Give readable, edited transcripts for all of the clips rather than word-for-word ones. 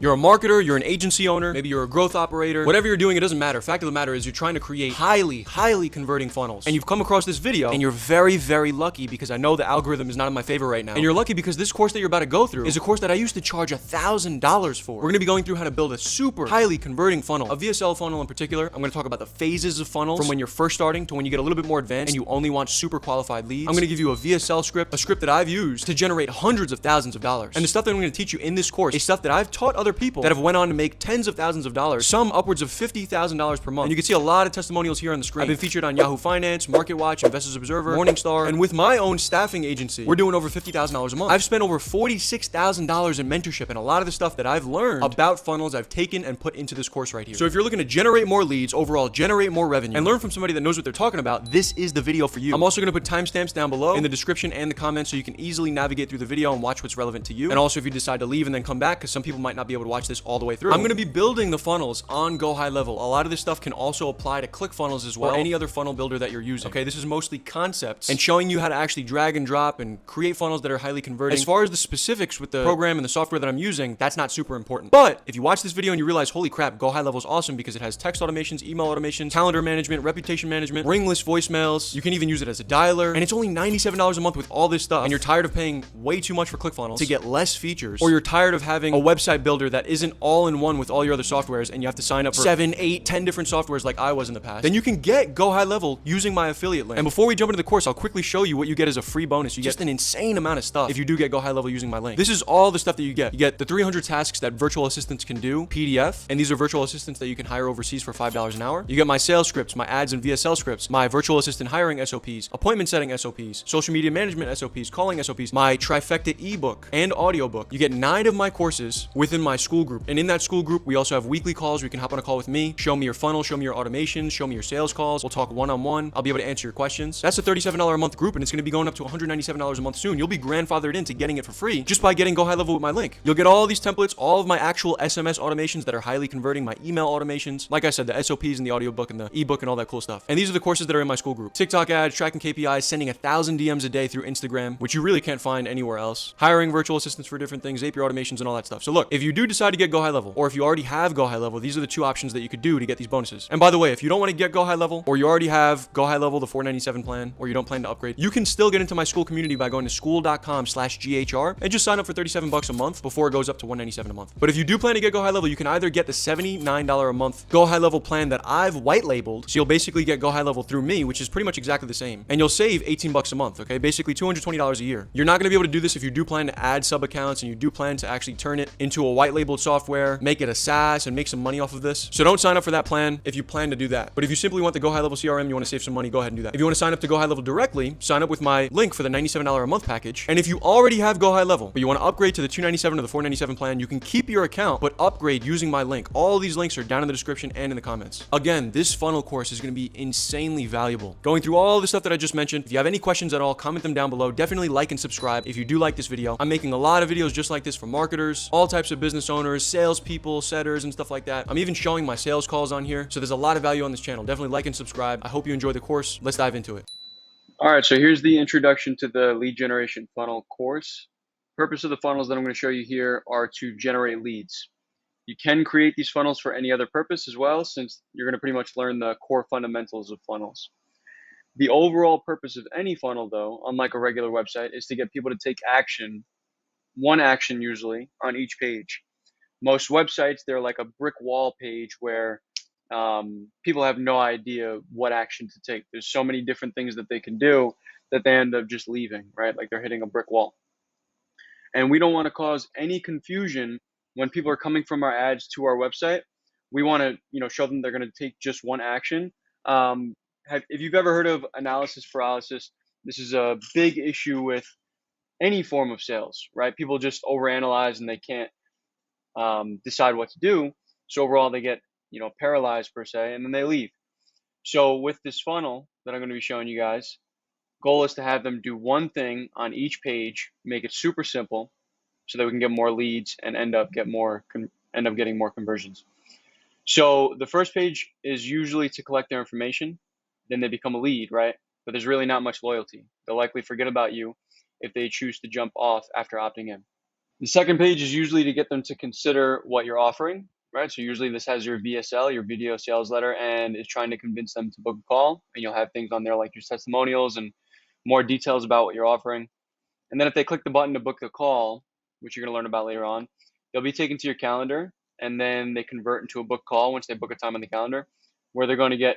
You're a marketer, you're an agency owner, maybe you're a growth operator, whatever you're doing, it doesn't matter. Fact of the matter is you're trying to create highly converting funnels. And you've come across this video and you're very lucky because I know the algorithm is not in my favor right now. And you're lucky because this course that you're about to go through is a course that I used to charge $1,000 for. We're gonna be going through how to build a super highly converting funnel, a VSL funnel in particular. I'm gonna talk about the phases of funnels from when you're first starting to when you get a little bit more advanced and you only want super qualified leads. I'm gonna give you a VSL script, a script that I've used to generate hundreds of thousands of dollars. And the stuff that I'm gonna teach you in this course is stuff that I've taught other people that have went on to make tens of thousands of dollars, some upwards of $50,000 per month. And you can see a lot of testimonials here on the screen. I've been featured on Yahoo Finance, MarketWatch, Investors Observer, Morningstar, and with my own staffing agency, we're doing over $50,000 a month. I've spent over $46,000 in mentorship, and a lot of the stuff that I've learned about funnels I've taken and put into this course right here. So if you're looking to generate more leads, overall generate more revenue, and learn from somebody that knows what they're talking about, this is the video for you. I'm also gonna put timestamps down below in the description and the comments so you can easily navigate through the video and watch what's relevant to you. And also if you decide to leave and then come back, because some people might not be able to watch this all the way through, I'm gonna be building the funnels on GoHighLevel. A lot of this stuff can also apply to ClickFunnels as well, or any other funnel builder that you're using. Okay, this is mostly concepts and showing you how to actually drag and drop and create funnels that are highly converting. As far as the specifics with the program and the software that I'm using, that's not super important. But if you watch this video and you realize, holy crap, GoHighLevel is awesome because it has text automations, email automations, calendar management, reputation management, ringless voicemails. You can even use it as a dialer, and it's only $97 a month with all this stuff. And you're tired of paying way too much for ClickFunnels to get less features, or you're tired of having a website builder that isn't all in one with all your other softwares and you have to sign up for 7, 8, 10 different softwares like I was in the past, then you can get GoHighLevel using my affiliate link. And before we jump into the course, I'll quickly show you what you get as a free bonus. You get just an insane amount of stuff if you do get GoHighLevel using my link. This is all the stuff that you get. You get the 300 tasks that virtual assistants can do, PDF, and these are virtual assistants that you can hire overseas for $5 an hour. You get my sales scripts, my ads and VSL scripts, my virtual assistant hiring SOPs, appointment setting SOPs, social media management SOPs, calling SOPs, my trifecta ebook and audiobook. You get 9 of my courses within my school group. And in that school group, we also have weekly calls where you can hop on a call with me, show me your funnel, show me your automations, show me your sales calls. We'll talk one-on-one. I'll be able to answer your questions. That's a $37 a month group, and it's going to be going up to $197 a month soon. You'll be grandfathered into getting it for free just by getting GoHighLevel with my link. You'll get all these templates, all of my actual SMS automations that are highly converting, my email automations. Like I said, the SOPs and the audiobook and the ebook and all that cool stuff. And these are the courses that are in my school group. TikTok ads, tracking KPIs, sending 1,000 DMs a day through Instagram, which you really can't find anywhere else. Hiring virtual assistants for different things, Zapier automations and all that stuff. So look, if you do decide to get GoHighLevel, or if you already have GoHighLevel, these are the 2 options that you could do to get these bonuses. And by the way, if you don't want to get GoHighLevel, or you already have GoHighLevel, the $497 plan, or you don't plan to upgrade, you can still get into my school community by going to school.com/GHR and just sign up for $37 a month before it goes up to $197 a month. But if you do plan to get GoHighLevel, you can either get the $79 a month GoHighLevel plan that I've white labeled. So you'll basically get GoHighLevel through me, which is pretty much exactly the same. And you'll save $18 a month, okay? Basically $220 a year. You're not going to be able to do this if you do plan to add sub accounts and you do plan to actually turn it into a white labeled software, make it a SaaS and make some money off of this. So don't sign up for that plan if you plan to do that. But if you simply want the GoHighLevel CRM, you want to save some money, go ahead and do that. If you want to sign up to GoHighLevel directly, sign up with my link for the $97 a month package. And if you already have GoHighLevel, but you want to upgrade to the $297 or the $497 plan, you can keep your account, but upgrade using my link. All these links are down in the description and in the comments. Again, this funnel course is going to be insanely valuable. Going through all the stuff that I just mentioned. If you have any questions at all, comment them down below. Definitely like and subscribe if you do like this video. I'm making a lot of videos just like this for marketers, all types of business owners, salespeople, setters, and stuff like that. I'm even showing my sales calls on here. So there's a lot of value on this channel. Definitely like and subscribe. I hope you enjoy the course. Let's dive into it. All right, so here's the introduction to the lead generation funnel course. Purpose of the funnels that I'm going to show you here are to generate leads. You can create these funnels for any other purpose as well, since you're going to pretty much learn the core fundamentals of funnels. The overall purpose of any funnel, though, unlike a regular website, is to get people to take action, one action usually, on each page. Most websites, they're like a brick wall page where people have no idea what action to take. There's so many different things that they can do that they end up just leaving, right? Like they're hitting a brick wall. And we don't want to cause any confusion when people are coming from our ads to our website. We want to, show them they're going to take just one action. If you've ever heard of analysis paralysis, this is a big issue with any form of sales, right? People just overanalyze and they can't decide what to do. So overall, they get, paralyzed per se, and then they leave. So with this funnel that I'm going to be showing you guys, goal is to have them do one thing on each page, make it super simple, so that we can get more leads and end up getting more conversions. So the first page is usually to collect their information. Then they become a lead, right? But there's really not much loyalty. They'll likely forget about you if they choose to jump off after opting in. The second page is usually to get them to consider what you're offering, right? So usually this has your VSL, your video sales letter, and is trying to convince them to book a call. And you'll have things on there like your testimonials and more details about what you're offering. And then if they click the button to book the call, which you're going to learn about later on, they'll be taken to your calendar, and then they convert into a book call once they book a time on the calendar, where they're going to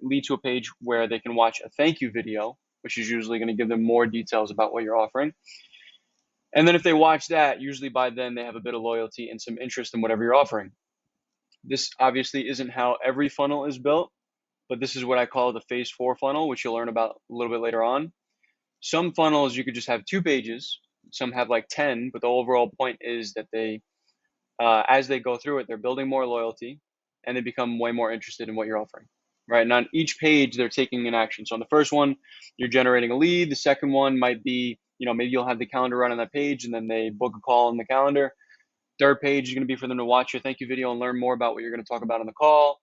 lead to a page where they can watch a thank you video, which is usually going to give them more details about what you're offering. And then if they watch that, usually by then they have a bit of loyalty and some interest in whatever you're offering. This obviously isn't how every funnel is built, but this is what I call the phase 4 funnel, which you'll learn about a little bit later on. Some funnels you could just have 2 pages, some have like 10, but the overall point is that they, as they go through it, they're building more loyalty and they become way more interested in what you're offering, right? And on each page, they're taking an action. So on the first one, you're generating a lead. The second one might be, maybe you'll have the calendar run on that page and then they book a call on the calendar. Third page is going to be for them to watch your thank you video and learn more about what you're going to talk about on the call.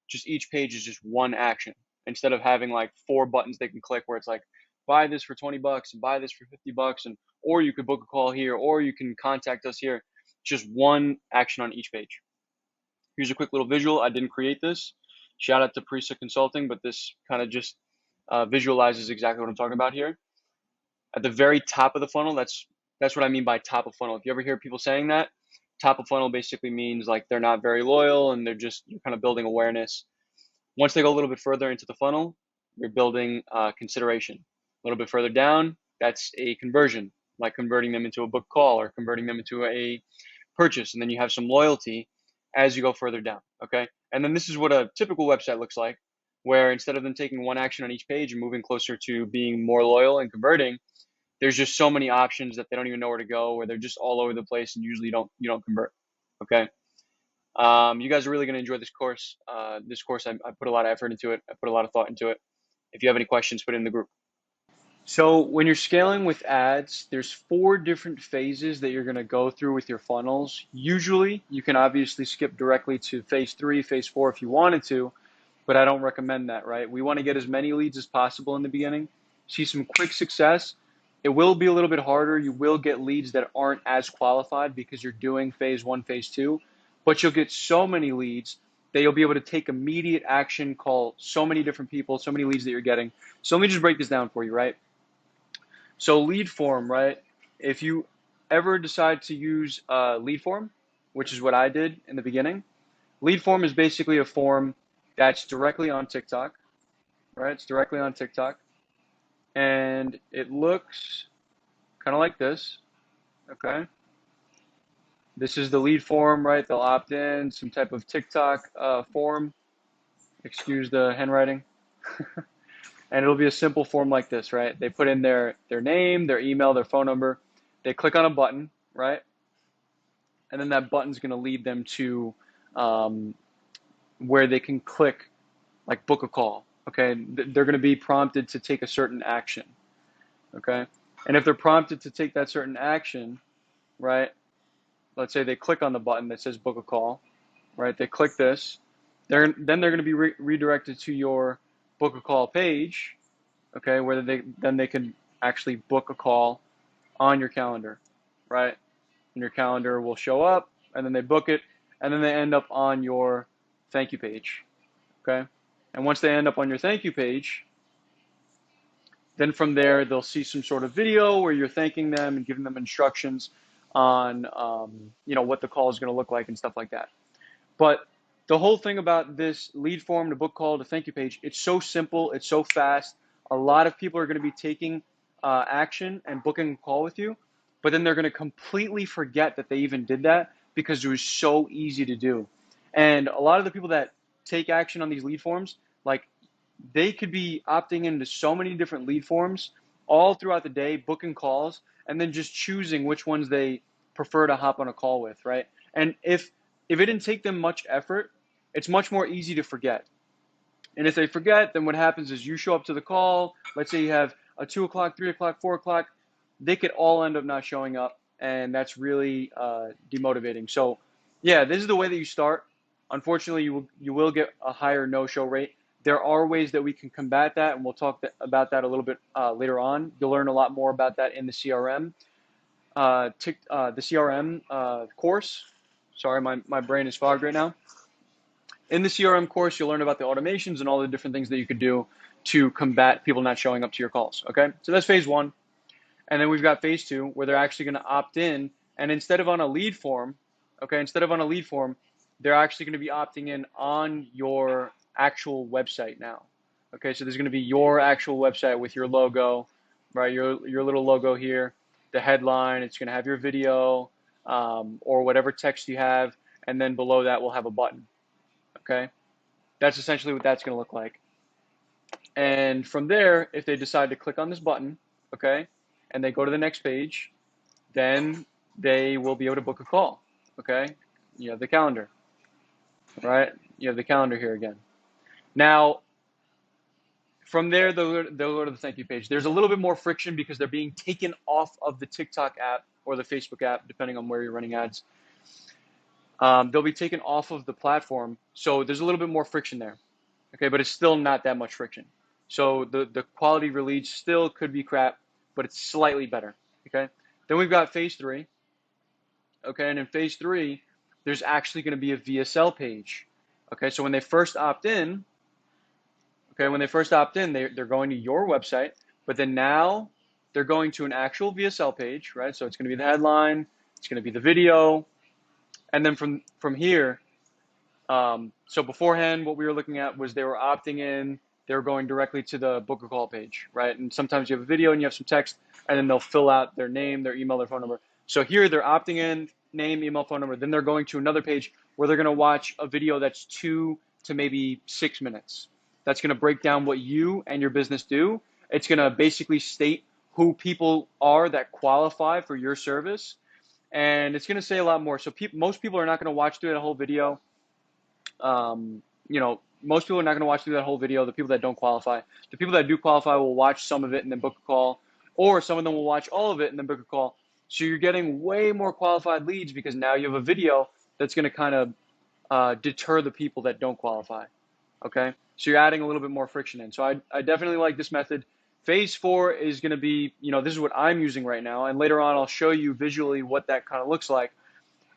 Just each page is just one action instead of having like 4 buttons they can click where it's like, buy this for $20 and buy this for $50 or you could book a call here, or you can contact us here. Just one action on each page. Here's a quick little visual. I didn't create this. Shout out to Prisa Consulting, but this kind of just visualizes exactly what I'm talking about here. At the very top of the funnel, that's what I mean by top of funnel. If you ever hear people saying that, top of funnel basically means like they're not very loyal and you're kind of building awareness. Once they go a little bit further into the funnel, you're building consideration. A little bit further down, that's a conversion, like converting them into a book call or converting them into a purchase. And then you have some loyalty as you go further down, okay? And then this is what a typical website looks like, where instead of them taking one action on each page and moving closer to being more loyal and converting, there's just so many options that they don't even know where to go, where they're just all over the place and usually you don't convert, okay? You guys are really going to enjoy this course. I put a lot of effort into it. I put a lot of thought into it. If you have any questions, put it in the group. So when you're scaling with ads, there's 4 different phases that you're going to go through with your funnels. Usually, you can obviously skip directly to phase 3, phase 4 if you wanted to, but I don't recommend that, right? We want to get as many leads as possible in the beginning, see some quick success. It will be a little bit harder. You will get leads that aren't as qualified because you're doing phase 1, phase 2, but you'll get so many leads that you'll be able to take immediate action, call so many different people, so many leads that you're getting. So let me just break this down for you, right? So lead form, right? If you ever decide to use lead form, which is what I did in the beginning, lead form is basically a form that's directly on TikTok, right? It's directly on TikTok, and it looks kind of like this, okay? This is the lead form, right? They'll opt in, some type of TikTok form. Excuse the handwriting. And it'll be a simple form like this, right? They put in their name, their email, their phone number. They click on a button, right? And then that button's going to lead them to where they can click, like book a call, okay? They're going to be prompted to take a certain action, okay? And if they're prompted to take that certain action, right, let's say they click on the button that says book a call, right? They click this. Then they're going to be redirected to your book a call page, okay, where they can actually book a call on your calendar, right? And your calendar will show up, and then they book it, and then they end up on your thank you page, okay? And once they end up on your thank you page, then from there they'll see some sort of video where you're thanking them and giving them instructions on what the call is going to look like and stuff like that. But the whole thing about this lead form to book call to thank you page, it's so simple, it's so fast. A lot of people are going to be taking action and booking a call with you, but then they're going to completely forget that they even did that because it was so easy to do. And a lot of the people that take action on these lead forms, like they could be opting into so many different lead forms all throughout the day, booking calls, and then just choosing which ones they prefer to hop on a call with, right? And if it didn't take them much effort, it's much more easy to forget. And if they forget, then what happens is you show up to the call. Let's say you have a 2 o'clock, 3 o'clock, 4 o'clock. They could all end up not showing up, and that's really demotivating. So, yeah, this is the way that you start. Unfortunately, you will get a higher no-show rate. There are ways that we can combat that, and we'll talk about that a little bit later on. You'll learn a lot more about that in the CRM. the CRM course. Sorry, my brain is fogged right now. In the CRM course, you'll learn about the automations and all the different things that you could do to combat people not showing up to your calls. Okay, so that's phase one. And then we've got phase two, where they're actually going to opt in. And instead of on a lead form, they're actually going to be opting in on your actual website now. Okay, so there's going to be your actual website with your logo, right? Your little logo here, the headline. It's going to have your video or whatever text you have, and then below that we'll have a button. Okay, that's essentially what that's going to look like. And from there, if they decide to click on this button, okay, and they go to the next page, then they will be able to book a call. Okay, you have the calendar, right? You have the calendar here again. Now, from there, they'll go to the thank you page. There's a little bit more friction because they're being taken off of the TikTok app or the Facebook app, depending on where you're running ads. They'll be taken off of the platform, so there's a little bit more friction there. Okay, but it's still not that much friction. So the quality of your leads still could be crap, but it's slightly better. Okay, then we've got phase three. Okay, and in phase three, there's actually going to be a VSL page. Okay, so when they first opt in, they're going to your website, but then now they're going to an actual VSL page, right? So it's going to be the headline, it's going to be the video, and then from here, so beforehand, what we were looking at was they were opting in, they were going directly to the book a call page, right? And sometimes you have a video and you have some text, and then they'll fill out their name, their email, their phone number. So here they're opting in, name, email, phone number. Then they're going to another page where they're going to watch a video that's 2 to maybe 6 minutes. That's going to break down what you and your business do. It's going to basically state who people are that qualify for your service. And it's going to say a lot more. So most people are not going to watch through that whole video. Most people are not going to watch through that whole video, the people that don't qualify. The people that do qualify will watch some of it and then book a call, or some of them will watch all of it and then book a call. So you're getting way more qualified leads because now you have a video that's going to kind of deter the people that don't qualify. Okay, so you're adding a little bit more friction in. So I definitely like this method. Phase four is going to be, this is what I'm using right now, and later on I'll show you visually what that kind of looks like.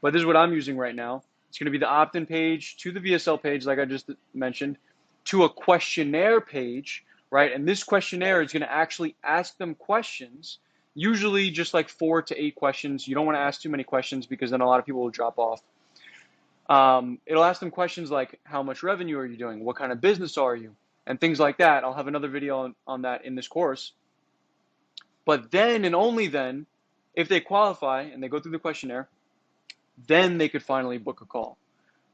But this is what I'm using right now. It's going to be the opt-in page to the VSL page, like I just mentioned, to a questionnaire page, right? And this questionnaire is going to actually ask them questions, usually just like 4 to 8 questions. You don't want to ask too many questions because then a lot of people will drop off. It'll ask them questions like, how much revenue are you doing? What kind of business are you? And things like that. I'll have another video on that in this course. But then and only then, if they qualify and they go through the questionnaire, then they could finally book a call.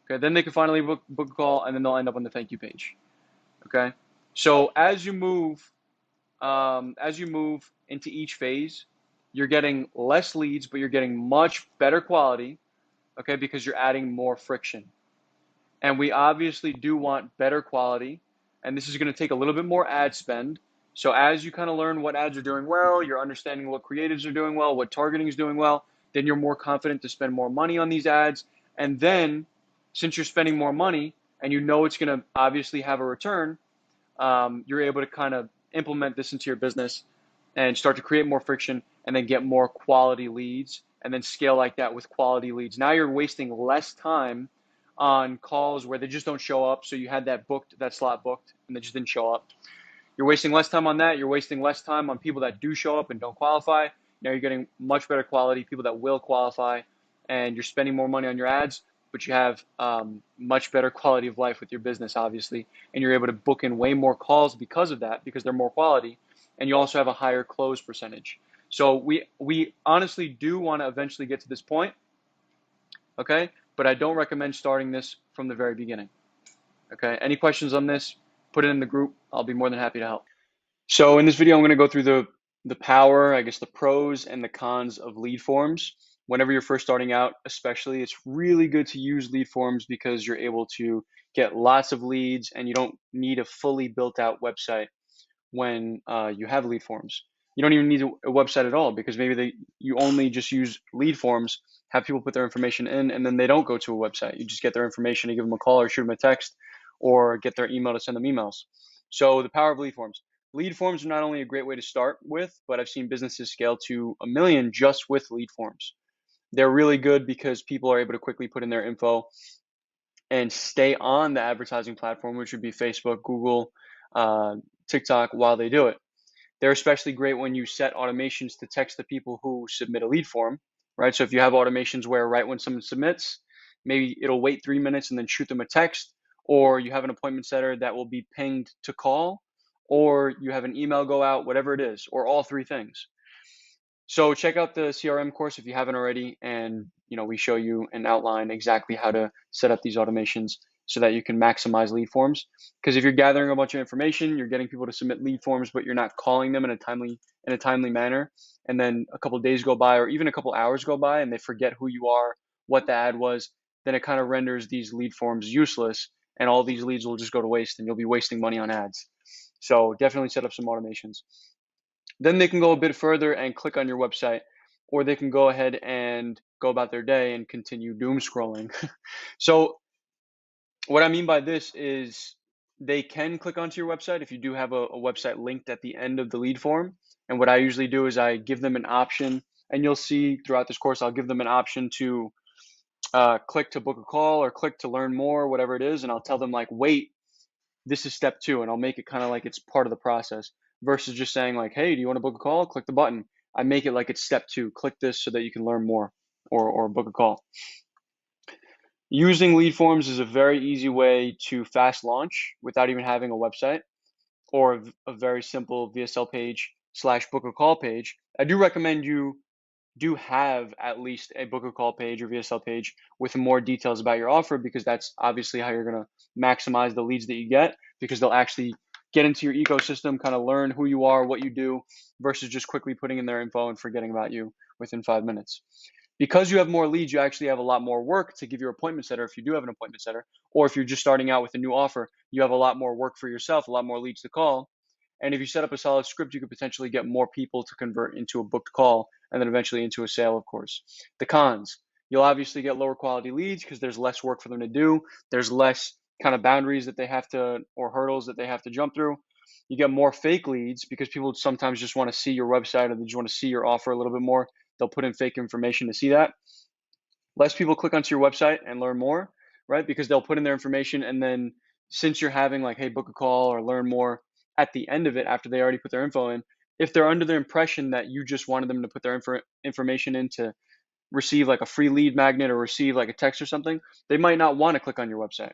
Okay, then they could finally book a call, and then they'll end up on the thank you page. Okay, so as you move into each phase, you're getting less leads, but you're getting much better quality. Okay, because you're adding more friction, and we obviously do want better quality, and this is going to take a little bit more ad spend. So as you kind of learn what ads are doing well, you're understanding what creatives are doing well, what targeting is doing well, then you're more confident to spend more money on these ads. And then, since you're spending more money and you know it's going to obviously have a return, you're able to kind of implement this into your business and start to create more friction and then get more quality leads and then scale like that with quality leads. Now you're wasting less time on calls where they just don't show up. So you had that slot booked and they just didn't show up. You're wasting less time on that. You're wasting less time on people that do show up and don't qualify. Now you're getting much better quality, people that will qualify, and you're spending more money on your ads, but you have much better quality of life with your business, obviously, and you're able to book in way more calls because of that, because they're more quality, and you also have a higher close percentage. So we honestly do want to eventually get to this point, okay? But I don't recommend starting this from the very beginning, okay? Any questions on this, put it in the group. I'll be more than happy to help. So in this video, I'm going to go through the power, I guess the pros and the cons of lead forms. Whenever you're first starting out, especially, it's really good to use lead forms because you're able to get lots of leads and you don't need a fully built out website when you have lead forms. You don't even need a website at all because maybe you only just use lead forms, have people put their information in, and then they don't go to a website. You just get their information, you give them a call or shoot them a text or get their email to send them emails. So the power of lead forms. Lead forms are not only a great way to start with, but I've seen businesses scale to 1 million just with lead forms. They're really good because people are able to quickly put in their info and stay on the advertising platform, which would be Facebook, Google, TikTok, while they do it. They're especially great when you set automations to text the people who submit a lead form, right? So if you have automations where right when someone submits, maybe it'll wait 3 minutes and then shoot them a text, or you have an appointment setter that will be pinged to call, or you have an email go out, whatever it is, or all three things. So check out the CRM course if you haven't already, and we show you and outline exactly how to set up these automations so that you can maximize lead forms. Because if you're gathering a bunch of information, you're getting people to submit lead forms, but you're not calling them in a timely manner, and then a couple of days go by or even a couple hours go by and they forget who you are, what the ad was, then it kind of renders these lead forms useless, and all these leads will just go to waste and you'll be wasting money on ads. So definitely set up some automations. Then they can go a bit further and click on your website, or they can go ahead and go about their day and continue doom scrolling. So what I mean by this is they can click onto your website if you do have a website linked at the end of the lead form. And what I usually do is I give them an option, and you'll see throughout this course, I'll give them an option to click to book a call or click to learn more, whatever it is. And I'll tell them like, wait, this is step 2, and I'll make it kind of like it's part of the process versus just saying like, hey, do you want to book a call? Click the button. I make it like it's step 2. Click this so that you can learn more or book a call. Using lead forms is a very easy way to fast launch without even having a website or a very simple VSL page / book a call page. I do recommend you do have at least a book a call page or VSL page with more details about your offer, because that's obviously how you're going to maximize the leads that you get, because they'll actually get into your ecosystem, kind of learn who you are, what you do, versus just quickly putting in their info and forgetting about you within 5 minutes. Because you have more leads, you actually have a lot more work to give your appointment setter if you do have an appointment setter, or if you're just starting out with a new offer, you have a lot more work for yourself, a lot more leads to call. And if you set up a solid script, you could potentially get more people to convert into a booked call and then eventually into a sale, of course. The cons: you'll obviously get lower quality leads because there's less work for them to do. There's less kind of boundaries that they have to, or hurdles that they have to jump through. You get more fake leads because people sometimes just want to see your website, or they just want to see your offer a little bit more. They'll put in fake information to see that. Less people click onto your website and learn more, right? Because they'll put in their information, and then since you're having like, hey, book a call or learn more at the end of it after they already put their info in, if they're under the impression that you just wanted them to put their information in to receive like a free lead magnet or receive like a text or something, they might not want to click on your website.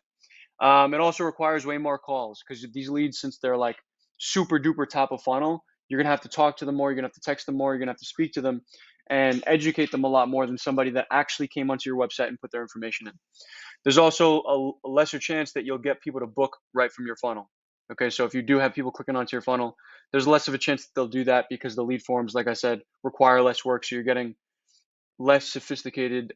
It also requires way more calls because these leads, since they're like super duper top of funnel, you're going to have to talk to them more. You're going to have to text them more. You're going to have to speak to them and educate them a lot more than somebody that actually came onto your website and put their information in. There's also a lesser chance that you'll get people to book right from your funnel. Okay, so if you do have people clicking onto your funnel, there's less of a chance that they'll do that because the lead forms, like I said, require less work. So you're getting less sophisticated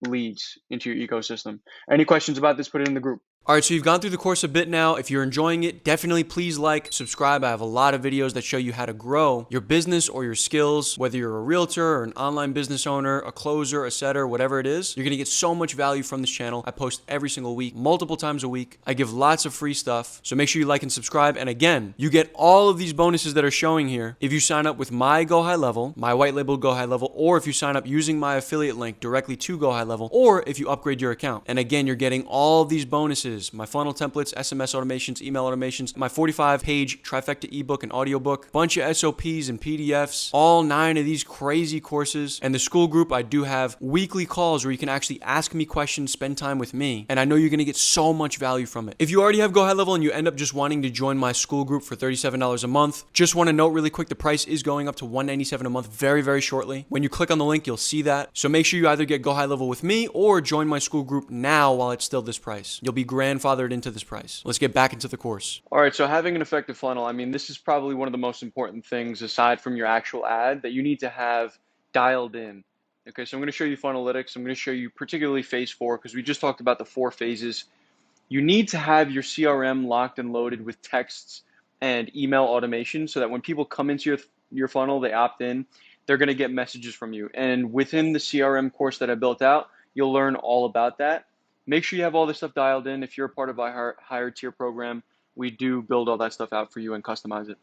leads into your ecosystem. Any questions about this, put it in the group. All right, so you've gone through the course a bit now. If you're enjoying it, definitely please like, subscribe. I have a lot of videos that show you how to grow your business or your skills, whether you're a realtor or an online business owner, a closer, a setter, whatever it is. You're gonna get so much value from this channel. I post every single week, multiple times a week. I give lots of free stuff. So make sure you like and subscribe. And again, you get all of these bonuses that are showing here if you sign up with my GoHighLevel, my white label GoHighLevel, or if you sign up using my affiliate link directly to GoHighLevel, or if you upgrade your account. And again, you're getting all of these bonuses: my funnel templates, SMS automations, email automations, my 45-page trifecta ebook and audiobook, bunch of SOPs and PDFs, all 9 of these crazy courses. And the school group, I do have weekly calls where you can actually ask me questions, spend time with me, and I know you're gonna get so much value from it. If you already have GoHighLevel and you end up just wanting to join my school group for $37 a month, just want to note really quick, the price is going up to $197 a month very, very shortly. When you click on the link, you'll see that. So make sure you either get GoHighLevel with me or join my school group now while it's still this price. You'll be grandfathered into this price. Let's get back into the course. All right, so having an effective funnel, I mean, this is probably one of the most important things aside from your actual ad that you need to have dialed in. Okay, so I'm going to show you Funnelytics. I'm going to show you particularly phase 4 because we just talked about the 4 phases. You need to have your CRM locked and loaded with texts and email automation so that when people come into your funnel, they opt in, they're going to get messages from you. And within the CRM course that I built out, you'll learn all about that. Make sure you have all this stuff dialed in. If you're a part of our higher tier program, we do build all that stuff out for you and customize it.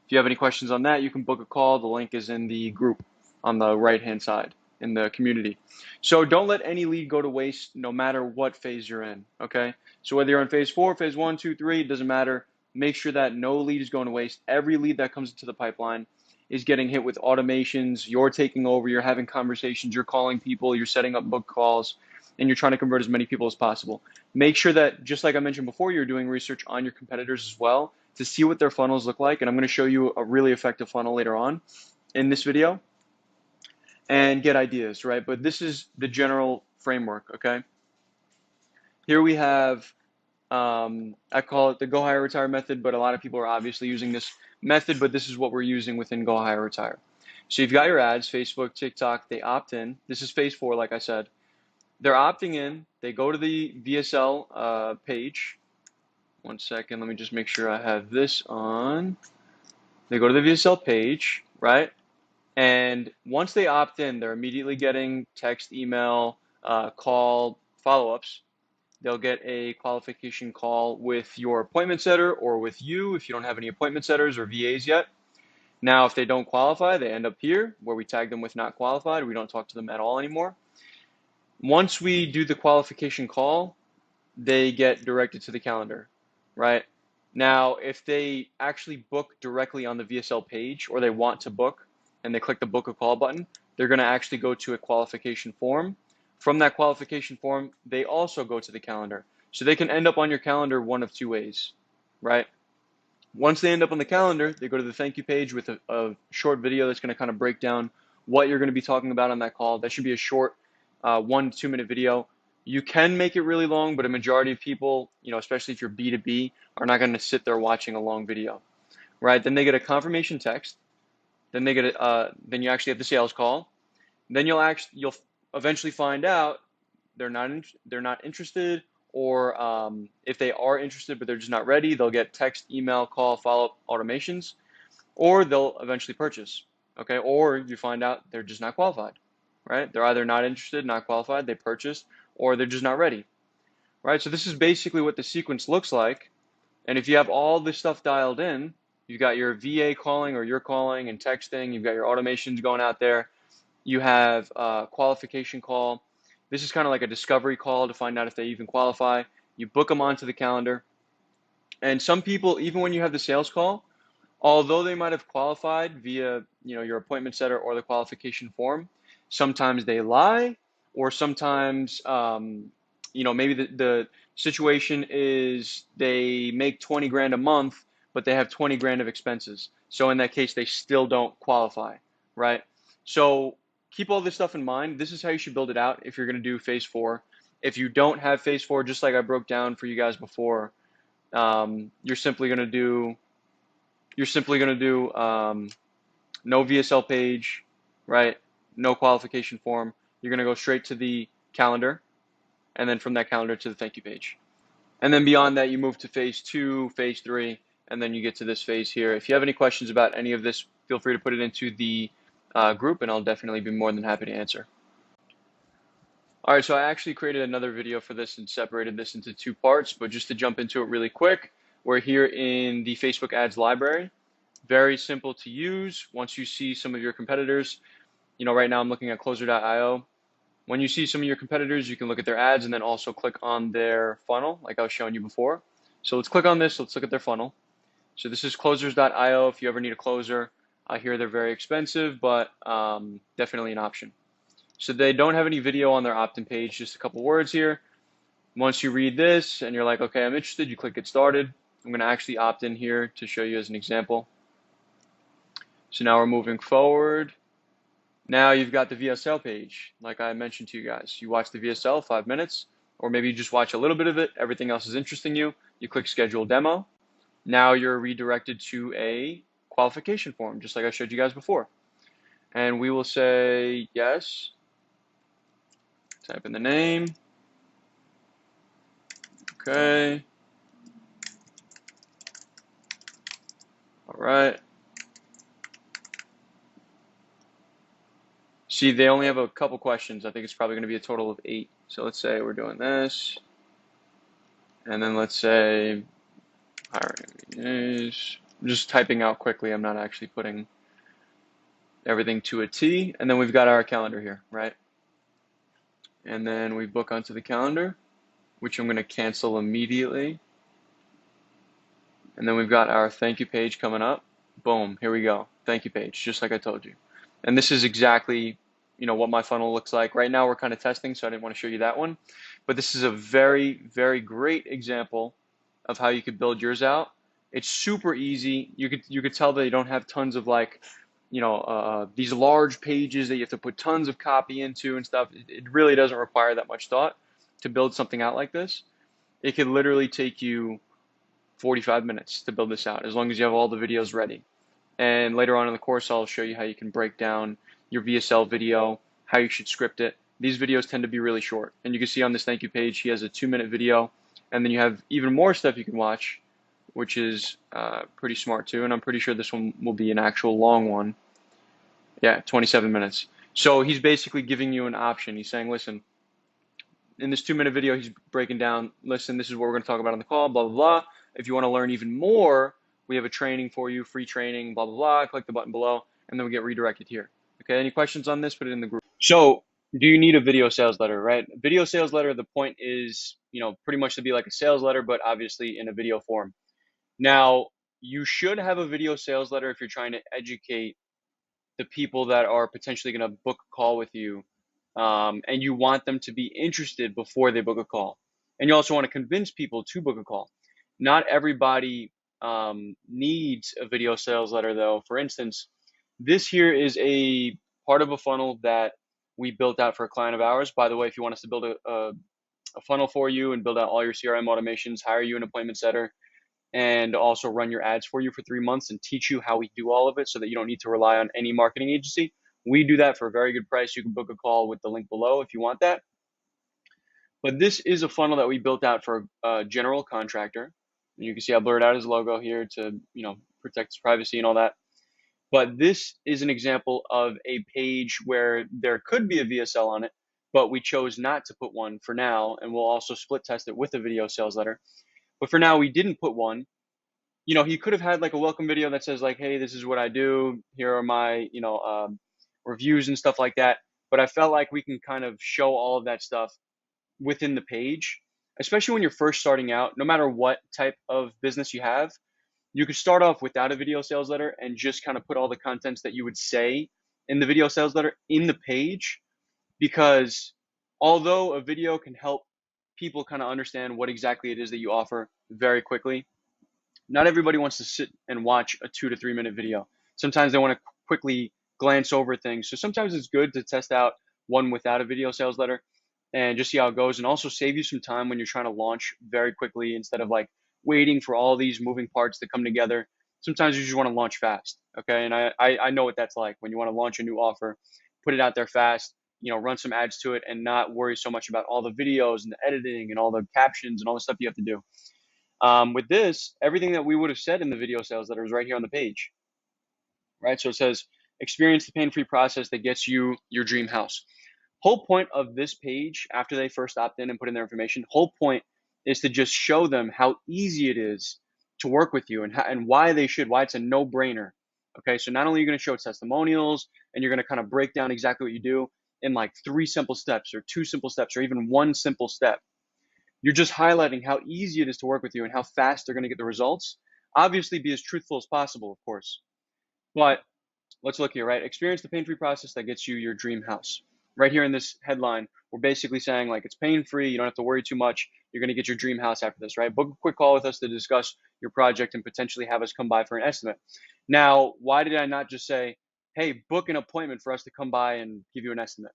If you have any questions on that, you can book a call. The link is in the group on the right-hand side in the community. So don't let any lead go to waste no matter what phase you're in, okay? So whether you're on phase 4, phase 1, 2, 3, it doesn't matter. Make sure that no lead is going to waste. Every lead that comes into the pipeline is getting hit with automations. You're taking over, you're having conversations, you're calling people, you're setting up book calls, and you're trying to convert as many people as possible. Make sure that, just like I mentioned before, you're doing research on your competitors as well to see what their funnels look like. And I'm going to show you a really effective funnel later on in this video and get ideas, right? But this is the general framework, okay? Here we have, I call it the Go Hire Retire method, but a lot of people are obviously using this method, but this is what we're using within Go Hire Retire. So you've got your ads, Facebook, TikTok, they opt in. This is phase 4, like I said. They're opting in. They go to the VSL page. One second, let me just make sure I have this on. They go to the VSL page, right? And once they opt in, they're immediately getting text, email, call, follow-ups. They'll get a qualification call with your appointment setter or with you if you don't have any appointment setters or VAs yet. Now, if they don't qualify, they end up here where we tag them with not qualified. We don't talk to them at all anymore. Once we do the qualification call, they get directed to the calendar, right? Now, if they actually book directly on the VSL page or they want to book and they click the book a call button, they're going to actually go to a qualification form. From that qualification form, they also go to the calendar. So they can end up on your calendar one of two ways, right? Once they end up on the calendar, they go to the thank you page with a short video that's going to kind of break down what you're going to be talking about on that call. That should be a short 1 to 2 minute video. You can make it really long, but a majority of people, especially if you're B2B, are not going to sit there watching a long video, right? Then they get a confirmation text. Then they get then you actually have the sales call. Then you'll eventually find out they're not interested, or if they are interested but they're just not ready, they'll get text, email, call, follow-up automations, or they'll eventually purchase, okay? Or you find out they're just not qualified, right? They're either not interested, not qualified, they purchased, or they're just not ready, right? So this is basically what the sequence looks like. And if you have all this stuff dialed in, you've got your VA calling or you're calling and texting, you've got your automations going out there, you have a qualification call. This is kind of like a discovery call to find out if they even qualify. You book them onto the calendar. And some people, even when you have the sales call, although they might have qualified via your appointment setter or the qualification form, sometimes they lie, or sometimes maybe the situation is they make 20 grand a month, but they have 20 grand of expenses. So in that case, they still don't qualify, right? So keep all this stuff in mind. This is how you should build it out if you're going to do phase 4. If you don't have phase 4, just like I broke down for you guys before, you're simply going to do no VSL page, right? No qualification form. You're going to go straight to the calendar, and then from that calendar to the thank you page. And then beyond that, you move to phase 2, phase 3, and then you get to this phase here. If you have any questions about any of this, feel free to put it into the group, and I'll definitely be more than happy to answer. All right, so I actually created another video for this and separated this into 2 parts, but just to jump into it really quick, we're here in the Facebook ads library. Very simple to use. Once you see some of your competitors, right now I'm looking at closer.io. When you see some of your competitors, you can look at their ads and then also click on their funnel, like I was showing you before. So let's click on this. Let's look at their funnel. So this is closers.io. If you ever need a closer, I hear they're very expensive, but definitely an option. So they don't have any video on their opt-in page, just a couple words here. Once you read this and you're like, okay, I'm interested, you click get started. I'm going to actually opt in here to show you as an example. So now we're moving forward. Now you've got the VSL page, like I mentioned to you guys. You watch the VSL 5 minutes, or maybe you just watch a little bit of it. Everything else is interesting you. You click schedule demo. Now you're redirected to a qualification form, just like I showed you guys before. And we will say yes. Type in the name. Okay. All right. See, they only have a couple questions. I think it's probably going to be a total of 8. So let's say we're doing this. And then let's say hiring is just typing out quickly. I'm not actually putting everything to a T. And then we've got our calendar here, right? And then we book onto the calendar, which I'm going to cancel immediately. And then we've got our thank you page coming up. Boom, here we go. Thank you page, just like I told you. And this is exactly, what my funnel looks like. Right now we're kind of testing, so I didn't want to show you that one. But this is a very, very great example of how you could build yours out. It's super easy. You could tell they don't have tons of these large pages that you have to put tons of copy into and stuff. It really doesn't require that much thought to build something out like this. It could literally take you 45 minutes to build this out, as long as you have all the videos ready. And later on in the course, I'll show you how you can break down your VSL video, how you should script it. These videos tend to be really short. And you can see on this thank you page, he has a 2-minute video. And then you have even more stuff you can watch, which is pretty smart too. And I'm pretty sure this one will be an actual long one. Yeah, 27 minutes. So he's basically giving you an option. He's saying, listen, in this 2-minute video, he's breaking down, listen, this is what we're going to talk about on the call, blah, blah, blah. If you want to learn even more, we have a training for you, free training, blah, blah, blah. Click the button below, and then we get redirected here. Okay, any questions on this? Put it in the group. So do you need a video sales letter, right? Video sales letter, the point is, pretty much to be like a sales letter, but obviously in a video form. Now, you should have a video sales letter if you're trying to educate the people that are potentially going to book a call with you, and you want them to be interested before they book a call. And you also want to convince people to book a call. Not everybody needs a video sales letter though. For instance, this here is a part of a funnel that we built out for a client of ours. By the way, if you want us to build a funnel for you and build out all your CRM automations, hire you an appointment setter, and also run your ads for you for 3 months and teach you how we do all of it so that you don't need to rely on any marketing agency, we do that for a very good price. You can book a call with the link below if you want that. But this is a funnel that we built out for a general contractor. And you can see I blurred out his logo here to, protect his privacy and all that. But this is an example of a page where there could be a VSL on it, but we chose not to put one for now. And we'll also split test it with a video sales letter. But for now, we didn't put one. He could have had like a welcome video that says like, hey, this is what I do. Here are my, reviews and stuff like that. But I felt like we can kind of show all of that stuff within the page, especially when you're first starting out. No matter what type of business you have, you could start off without a video sales letter and just kind of put all the contents that you would say in the video sales letter in the page, because although a video can help people kind of understand what exactly it is that you offer very quickly, not everybody wants to sit and watch a 2 to 3 minute video. Sometimes they want to quickly glance over things. So sometimes it's good to test out one without a video sales letter and just see how it goes, and also save you some time when you're trying to launch very quickly instead of like waiting for all these moving parts to come together. Sometimes you just want to launch fast. Okay. And I know what that's like when you want to launch a new offer, put it out there fast, run some ads to it and not worry so much about all the videos and the editing and all the captions and all the stuff you have to do. With this, everything that we would have said in the video sales letter is right here on the page, right? So it says, experience the pain-free process that gets you your dream house. Whole point of this page, after they first opt in and put in their information, whole point is to just show them how easy it is to work with you and why it's a no-brainer. Okay, so not only are you going to show testimonials and you're going to kind of break down exactly what you do in like 3 simple steps or 2 simple steps or even 1 simple step. You're just highlighting how easy it is to work with you and how fast they're going to get the results. Obviously, be as truthful as possible, of course. But let's look here, right? Experience the pain-free process that gets you your dream house. Right here in this headline, we're basically saying like it's pain-free. You don't have to worry too much. You're going to get your dream house after this, right? Book a quick call with us to discuss your project and potentially have us come by for an estimate. Now, why did I not just say, hey, book an appointment for us to come by and give you an estimate?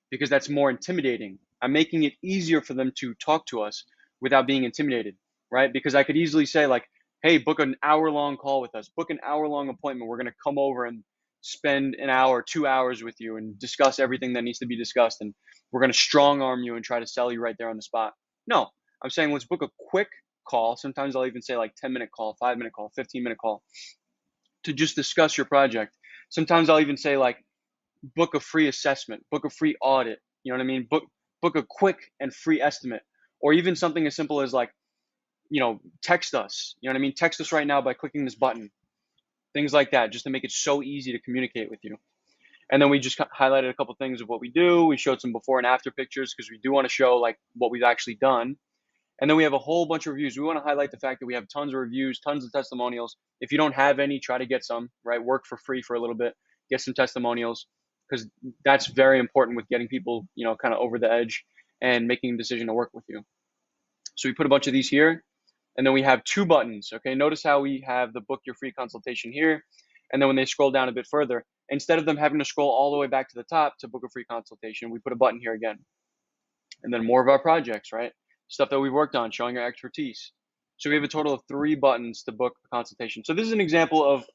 Because that's more intimidating. I'm making it easier for them to talk to us without being intimidated, right? Because I could easily say like, hey, book an hour-long call with us. Book an hour-long appointment. We're going to come over and spend an hour, 2 hours with you and discuss everything that needs to be discussed. And we're going to strong arm you and try to sell you right there on the spot. No, I'm saying let's book a quick call. Sometimes I'll even say like 10-minute call, 5-minute call, 15-minute call to just discuss your project. Sometimes I'll even say like book a free assessment, book a free audit. You know what I mean? Book a quick and free estimate, or even something as simple as like, text us. You know what I mean? Text us right now by clicking this button. Things like that, just to make it so easy to communicate with you. And then we just highlighted a couple things of what we do. We showed some before and after pictures because we do want to show like what we've actually done. And then we have a whole bunch of reviews. We want to highlight the fact that we have tons of reviews, tons of testimonials. If you don't have any, try to get some, right? Work for free for a little bit, get some testimonials, because that's very important with getting people, kind of over the edge and making a decision to work with you. So we put a bunch of these here, and then we have two buttons, okay? Notice how we have the book your free consultation here, and then when they scroll down a bit further, instead of them having to scroll all the way back to the top to book a free consultation, we put a button here again. And then more of our projects, right? Stuff that we've worked on, showing our expertise. So we have a total of 3 buttons to book a consultation. So this is an example of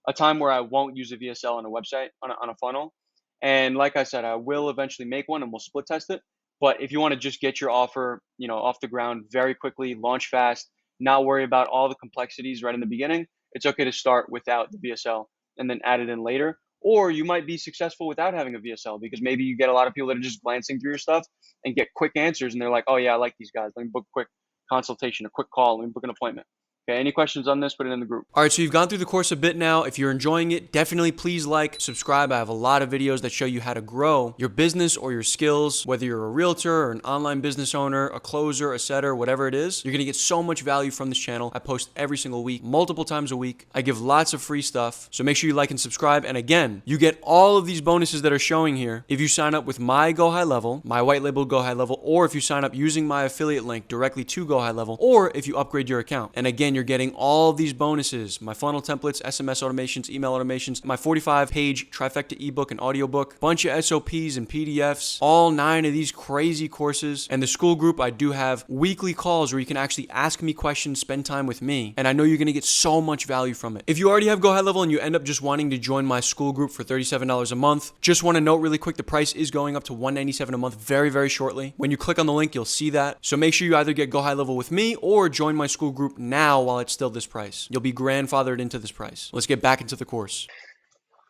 a time where I won't use a VSL on a website, on a funnel. And like I said, I will eventually make one and we'll split test it. But if you want to just get your offer, off the ground very quickly, launch fast, not worry about all the complexities right in the beginning, it's okay to start without the VSL and then add it in later. Or you might be successful without having a VSL because maybe you get a lot of people that are just glancing through your stuff and get quick answers and they're like, oh yeah, I like these guys. Let me book a quick consultation, a quick call. Let me book an appointment. Okay, any questions on this, put it in the group. All right, so you've gone through the course a bit now. If you're enjoying it, definitely please like, subscribe. I have a lot of videos that show you how to grow your business or your skills, whether you're a realtor or an online business owner, a closer, a setter, whatever it is. You're gonna get so much value from this channel. I post every single week, multiple times a week. I give lots of free stuff, so make sure you like and subscribe. And again, you get all of these bonuses that are showing here if you sign up with my GoHighLevel, my white label GoHighLevel, or if you sign up using my affiliate link directly to GoHighLevel, or if you upgrade your account. And again, you're getting all these bonuses: my funnel templates, SMS automations, email automations, my 45-page trifecta ebook and audiobook, bunch of SOPs and PDFs, all 9 of these crazy courses. And the school group, I do have weekly calls where you can actually ask me questions, spend time with me, and I know you're gonna get so much value from it. If you already have GoHighLevel and you end up just wanting to join my school group for $37 a month, just want to note really quick, the price is going up to $197 a month very, very shortly. When you click on the link, you'll see that. So make sure you either get GoHighLevel with me or join my school group now while it's still this price. You'll be grandfathered into this price. Let's get back into the course.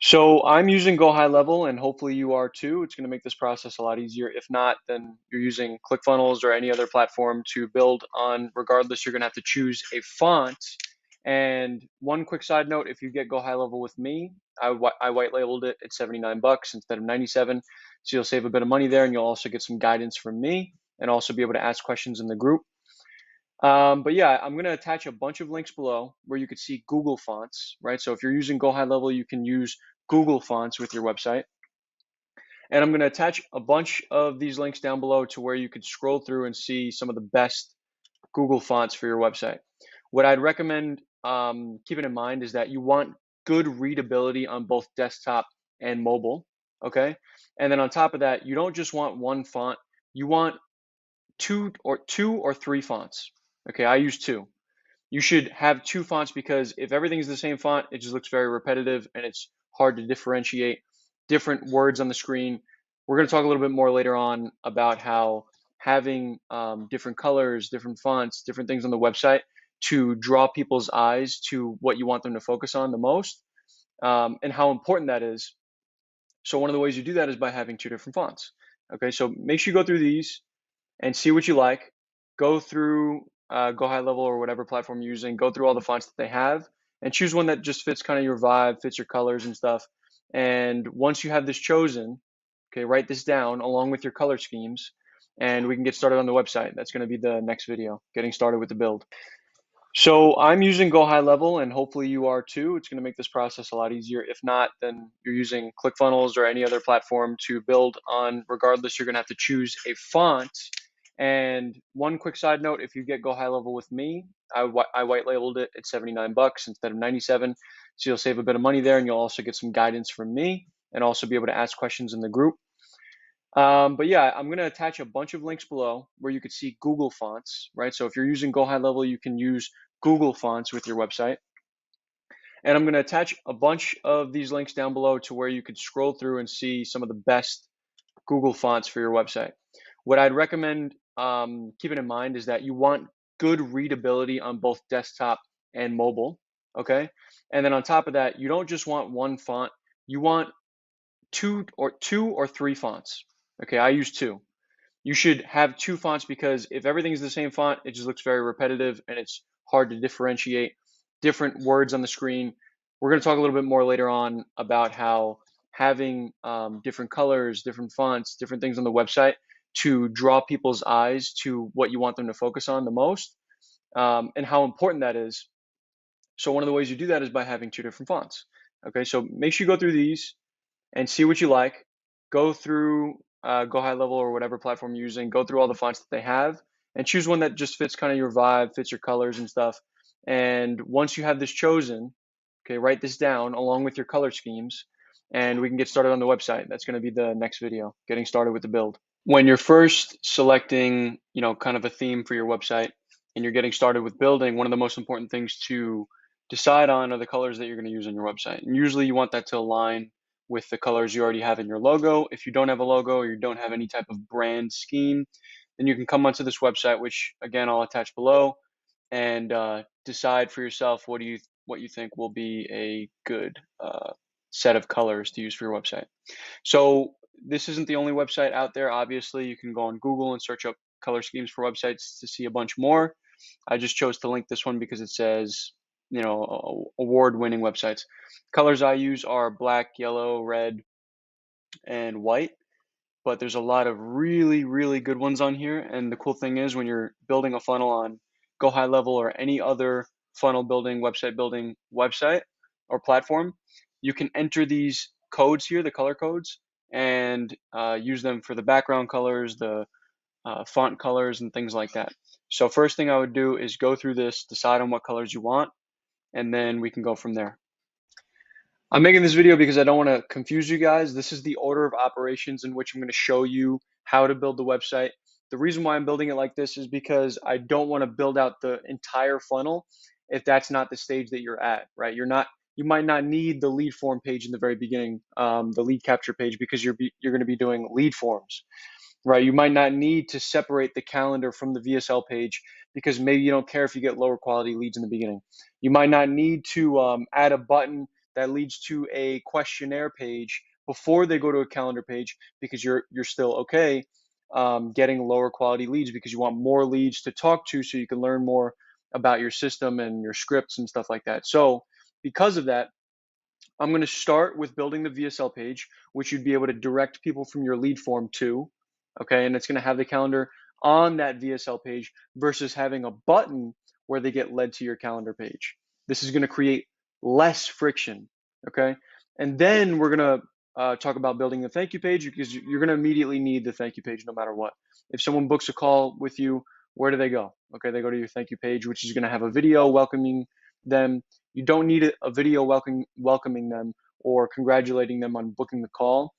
So I'm using GoHighLevel, and hopefully you are too. It's going to make this process a lot easier. If not, then you're using ClickFunnels or any other platform to build on. Regardless, you're going to have to choose a font. And one quick side note: if you get GoHighLevel with me, I white labeled it at $79 instead of $97, so you'll save a bit of money there, and you'll also get some guidance from me, and also be able to ask questions in the group. But yeah, I'm going to attach a bunch of links below where you could see Google fonts, right? So if you're using GoHighLevel, you can use Google fonts with your website. And I'm going to attach a bunch of these links down below to where you could scroll through and see some of the best Google fonts for your website. What I'd recommend keeping in mind is that you want good readability on both desktop and mobile, okay? And then on top of that, you don't just want one font, you want two or three fonts. Okay, I use 2. You should have 2 fonts because if everything's the same font, it just looks very repetitive and it's hard to differentiate different words on the screen. We're going to talk a little bit more later on about how having different colors, different fonts, different things on the website to draw people's eyes to what you want them to focus on the most, and how important that is. So one of the ways you do that is by having 2 different fonts. Okay, so make sure you go through these and see what you like. Go through GoHighLevel or whatever platform you're using, go through all the fonts that they have and choose one that just fits kind of your vibe, fits your colors and stuff. And once you have this chosen, okay, write this down along with your color schemes and we can get started on the website. That's going to be the next video, getting started with the build. So I'm using GoHighLevel, and hopefully you are too. It's going to make this process a lot easier. If not, then you're using ClickFunnels or any other platform to build on. Regardless, you're going to have to choose a font. And one quick side note: if you get GoHighLevel with me, I white labeled it at $79 instead of $97, so you'll save a bit of money there, and you'll also get some guidance from me, and also be able to ask questions in the group. But yeah, I'm going to attach a bunch of links below where you could see Google fonts, right? So if you're using GoHighLevel, you can use Google fonts with your website. And I'm going to attach a bunch of these links down below to where you could scroll through and see some of the best Google fonts for your website. What I'd recommend keeping in mind is that you want good readability on both desktop and mobile, okay? And then on top of that, you don't just want one font, you want two or three fonts. Okay, I use 2. You should have two fonts because if everything's the same font, it just looks very repetitive and it's hard to differentiate different words on the screen. We're going to talk a little bit more later on about how having different colors, different fonts, different things on the website to draw people's eyes to what you want them to focus on the most, and how important that is. So one of the ways you do that is by having two different fonts. Okay, so make sure you go through these and see what you like. Go through GoHighLevel or whatever platform you're using. Go through all the fonts that they have and choose one that just fits kind of your vibe, fits your colors and stuff. And once you have this chosen, okay, write this down along with your color schemes, and we can get started on the website. That's going to be the next video, getting started with the build. When you're first selecting, kind of a theme for your website and you're getting started with building, one of the most important things to decide on are the colors that you're going to use on your website. And usually you want that to align with the colors you already have in your logo. If you don't have a logo or you don't have any type of brand scheme, then you can come onto this website, which again I'll attach below, and decide for yourself what you think will be a good set of colors to use for your website. So this isn't the only website out there. Obviously, you can go on Google and search up color schemes for websites to see a bunch more. I just chose to link this one because it says, award-winning websites. Colors I use are black, yellow, red, and white, but there's a lot of really, really good ones on here. And the cool thing is when you're building a funnel on GoHighLevel or any other funnel building, website or platform, you can enter these codes here, the color codes, and use them for the background colors, the font colors, and things like that. So first thing I would do is go through this, decide on what colors you want, and then we can go from there. I'm making this video because I don't want to confuse you guys. This is the order of operations in which I'm going to show you how to build the website. The reason why I'm building it like this is because I don't want to build out the entire funnel if that's not the stage that you're at, right? You might not need the lead form page in the very beginning, the lead capture page, because you're going to be doing lead forms. Right, you might not need to separate the calendar from the VSL page because maybe you don't care if you get lower quality leads in the beginning. You might not need to add a button that leads to a questionnaire page before they go to a calendar page because you're still okay getting lower quality leads because you want more leads to talk to so you can learn more about your system and your scripts and stuff like that. So because of that, I'm going to start with building the VSL page, which you'd be able to direct people from your lead form to. Okay, and it's going to have the calendar on that VSL page versus having a button where they get led to your calendar page. This is going to create less friction. Okay, and then we're going to talk about building the thank you page because you're going to immediately need the thank you page no matter what. If someone books a call with you, where do they go? Okay, they go to your thank you page, which is going to have a video welcoming them. You don't need a video welcoming them or congratulating them on booking the call.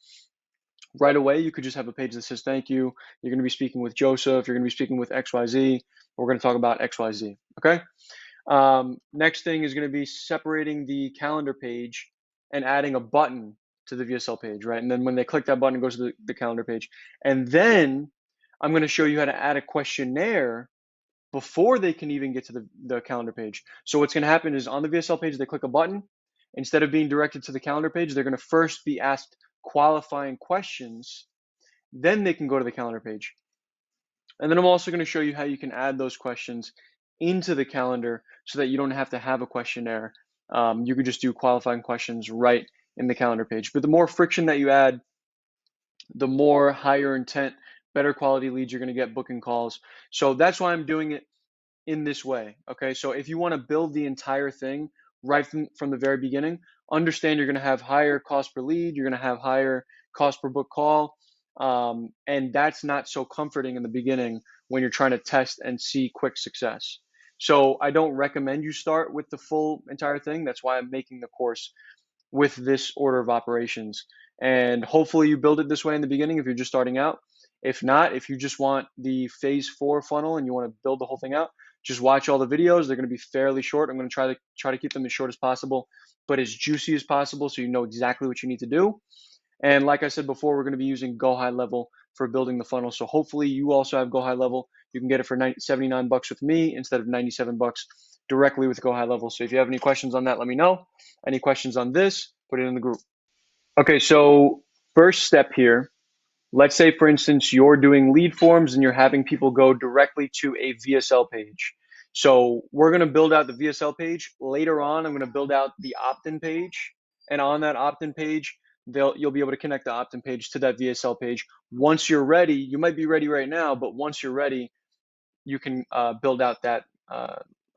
Right away, you could just have a page that says, thank you. You're going to be speaking with Joseph. You're going to be speaking with XYZ. We're going to talk about XYZ. Okay. Next thing is going to be separating the calendar page and adding a button to the VSL page, right? And then when they click that button, it goes to the calendar page. And then I'm going to show you how to add a questionnaire before they can even get to the calendar page. So what's going to happen is on the VSL page, they click a button. Instead of being directed to the calendar page, they're going to first be asked qualifying questions. Then they can go to the calendar page. And then I'm also going to show you how you can add those questions into the calendar so that you don't have to have a questionnaire. You could just do qualifying questions right in the calendar page. But the more friction that you add, the more higher intent, better quality leads you're going to get booking calls. So that's why I'm doing it in this way. Okay, so if you want to build the entire thing right from the very beginning, understand you're going to have higher cost per lead, you're going to have higher cost per book call, and that's not so comforting in the beginning when you're trying to test and see quick success. So I don't recommend you start with the full entire thing. That's why I'm making the course with this order of operations. And hopefully you build it this way in the beginning if you're just starting out. If not, if you just want the phase 4 funnel and you want to build the whole thing out, just watch all the videos. They're going to be fairly short. I'm going to try to keep them as short as possible, but as juicy as possible so you know exactly what you need to do. And like I said before, we're going to be using GoHighLevel for building the funnel. So hopefully you also have GoHighLevel. You can get it for $79 with me instead of $97 directly with GoHighLevel. So if you have any questions on that, let me know. Any questions on this, put it in the group. Okay, so first step here Let's say, for instance, you're doing lead forms and you're having people go directly to a VSL page. So we're going to build out the VSL page. Later on, I'm going to build out the opt-in page. And on that opt-in page, you'll be able to connect the opt-in page to that VSL page. Once you're ready, you might be ready right now, but once you're ready, you can build out that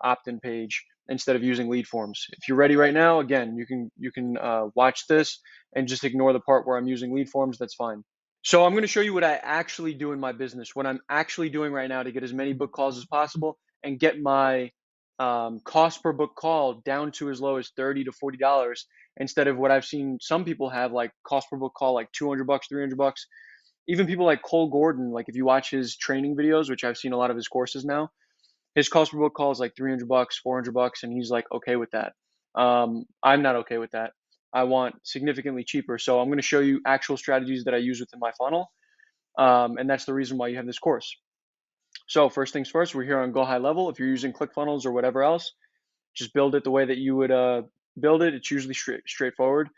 opt-in page instead of using lead forms. If you're ready right now, again, you can watch this and just ignore the part where I'm using lead forms. That's fine. So I'm going to show you what I actually do in my business, what I'm actually doing right now to get as many book calls as possible and get my cost per book call down to as low as $30 to $40 instead of what I've seen some people have, like cost per book call like $200, $300. Even people like Cole Gordon, like if you watch his training videos, which I've seen a lot of his courses now, his cost per book call is like $300, $400, and he's like okay with that. I'm not okay with that. I want significantly cheaper. So I'm going to show you actual strategies that I use within my funnel. And that's the reason why you have this course. So first things first, we're here on GoHighLevel. If you're using ClickFunnels or whatever else, just build it the way that you would build it. It's usually straightforward.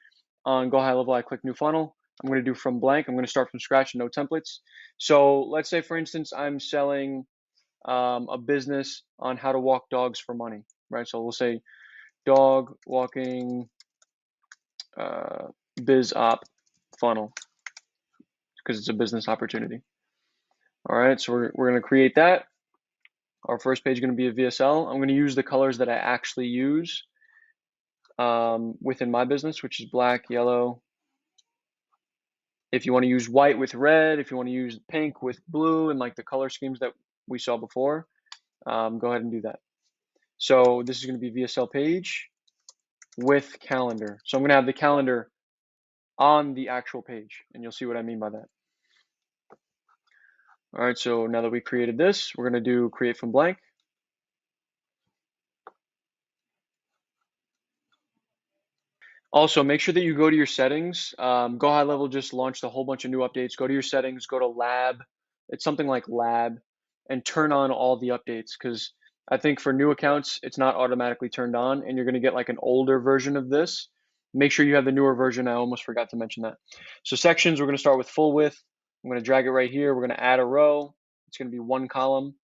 On GoHighLevel, I click New Funnel. I'm going to do from blank. I'm going to start from scratch, no templates. So let's say, for instance, I'm selling a business on how to walk dogs for money, right? So we'll say dog walking biz op funnel because it's a business opportunity. All right, so we're going to create that. Our first page is going to be a VSL. I'm going to use the colors that I actually use within my business, which is black, yellow. If you want to use white with red, if you want to use pink with blue, and like the color schemes that we saw before, go ahead and do that. So this is going to be VSL page with calendar. So I'm going to have the calendar on the actual page, and you'll see what I mean by that. All right, so now that we created this, we're going to do create from blank. Also, make sure that you go to your settings. GoHighLevel just launched a whole bunch of new updates. Go to your settings, go to lab. It's something like lab, and turn on all the updates, because I think for new accounts, it's not automatically turned on, and you're going to get like an older version of this. Make sure you have the newer version. I almost forgot to mention that. So sections, we're going to start with full width. I'm going to drag it right here. We're going to add a row. It's going to be one column.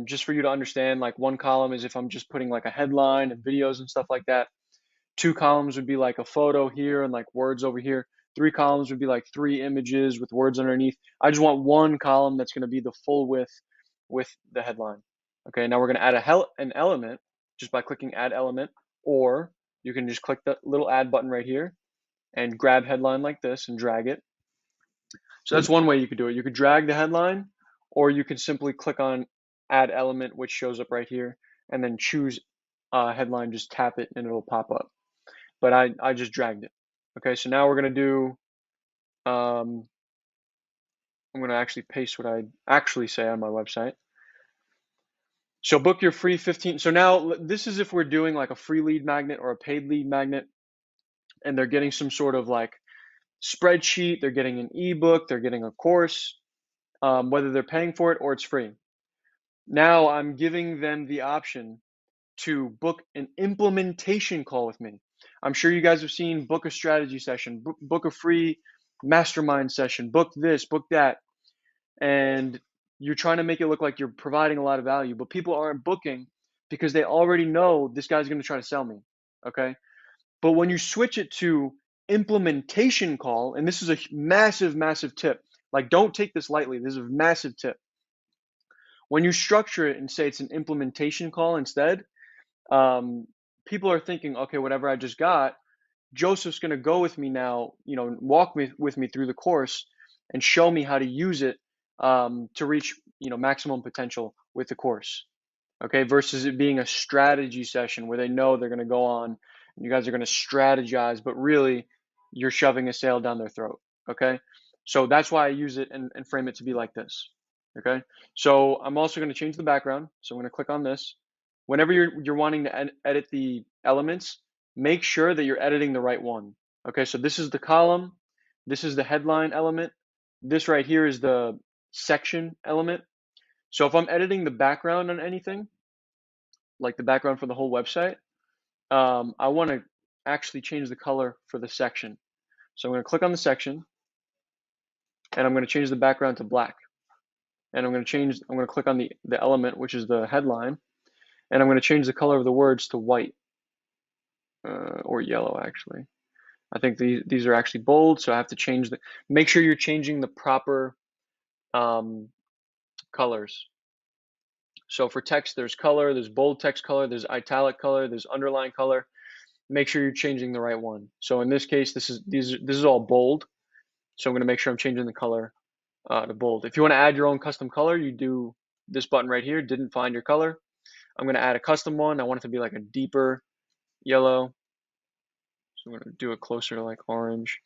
Just for you to understand, like one column is if I'm just putting like a headline and videos and stuff like that. 2 columns would be like a photo here and like words over here. 3 columns would be like 3 images with words underneath. I just want one column that's going to be the full width with the headline. Okay, now we're going to add an element just by clicking add element, or you can just click the little add button right here and grab headline like this and drag it. So that's one way you could do it. You could drag the headline, or you could simply click on add element, which shows up right here, and then choose headline, just tap it and it'll pop up. But I just dragged it. Okay, so now we're going to do, I'm going to actually paste what I actually say on my website. So book your free 15. So now this is if we're doing like a free lead magnet or a paid lead magnet, and they're getting some sort of like spreadsheet, they're getting an ebook, they're getting a course, whether they're paying for it or it's free. Now I'm giving them the option to book an implementation call with me. I'm sure you guys have seen book a strategy session, book a free mastermind session, book this, book that. And you're trying to make it look like you're providing a lot of value, but people aren't booking because they already know this guy's going to try to sell me. Okay. But when you switch it to implementation call, and this is a massive, massive tip, like don't take this lightly. This is a massive tip. When you structure it and say it's an implementation call instead, people are thinking, okay, whatever I just got, Joseph's going to go with me now, walk with me through the course and show me how to use it to reach, maximum potential with the course. Okay, versus it being a strategy session where they know they're going to go on and you guys are going to strategize, but really you're shoving a sale down their throat. Okay, so that's why I use it and frame it to be like this. Okay, so I'm also going to change the background. So I'm going to click on this. Whenever you're wanting to edit the elements, make sure that you're editing the right one. Okay, so this is the column, this is the headline element, this right here is the section element. So if I'm editing the background on anything, like the background for the whole website, I want to actually change the color for the section. So I'm going to click on the section. and I'm going to change the background to black. And I'm going to click on the element, which is the headline, and I'm going to change the color of the words to white, or yellow actually. I think these are actually bold, so I have to change make sure you're changing the proper colors. So for text, there's color, there's bold text color, there's italic color, there's underline color. Make sure you're changing the right one. So in this case, this is all bold. So I'm going to make sure I'm changing the color to bold. If you want to add your own custom color, you do this button right here, didn't find your color. I'm going to add a custom one. I want it to be like a deeper yellow. So I'm going to do it closer to like orange,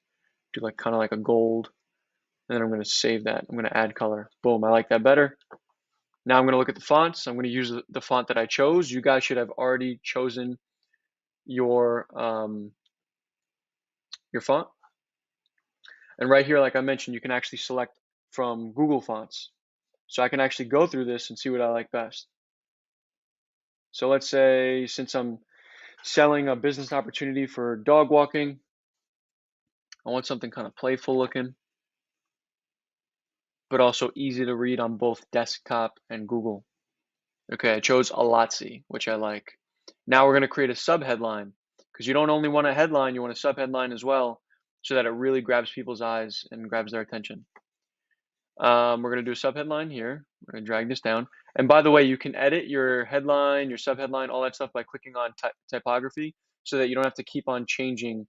do like kind of like a gold. And then I'm going to save that. I'm going to add color. Boom, I like that better. Now I'm going to look at the fonts. I'm going to use the font that I chose. You guys should have already chosen your font. And right here, like I mentioned, you can actually select from Google Fonts. So I can actually go through this and see what I like best. So let's say, since I'm selling a business opportunity for dog walking, I want something kind of playful looking, but also easy to read on both desktop and Google. Okay, I chose Alatsi, which I like. Now we're going to create a subheadline, because you don't only want a headline, you want a subheadline as well, so that it really grabs people's eyes and grabs their attention. We're going to do a subheadline here. We're going to drag this down. And by the way, you can edit your headline, your subheadline, all that stuff by clicking on typography, so that you don't have to keep on changing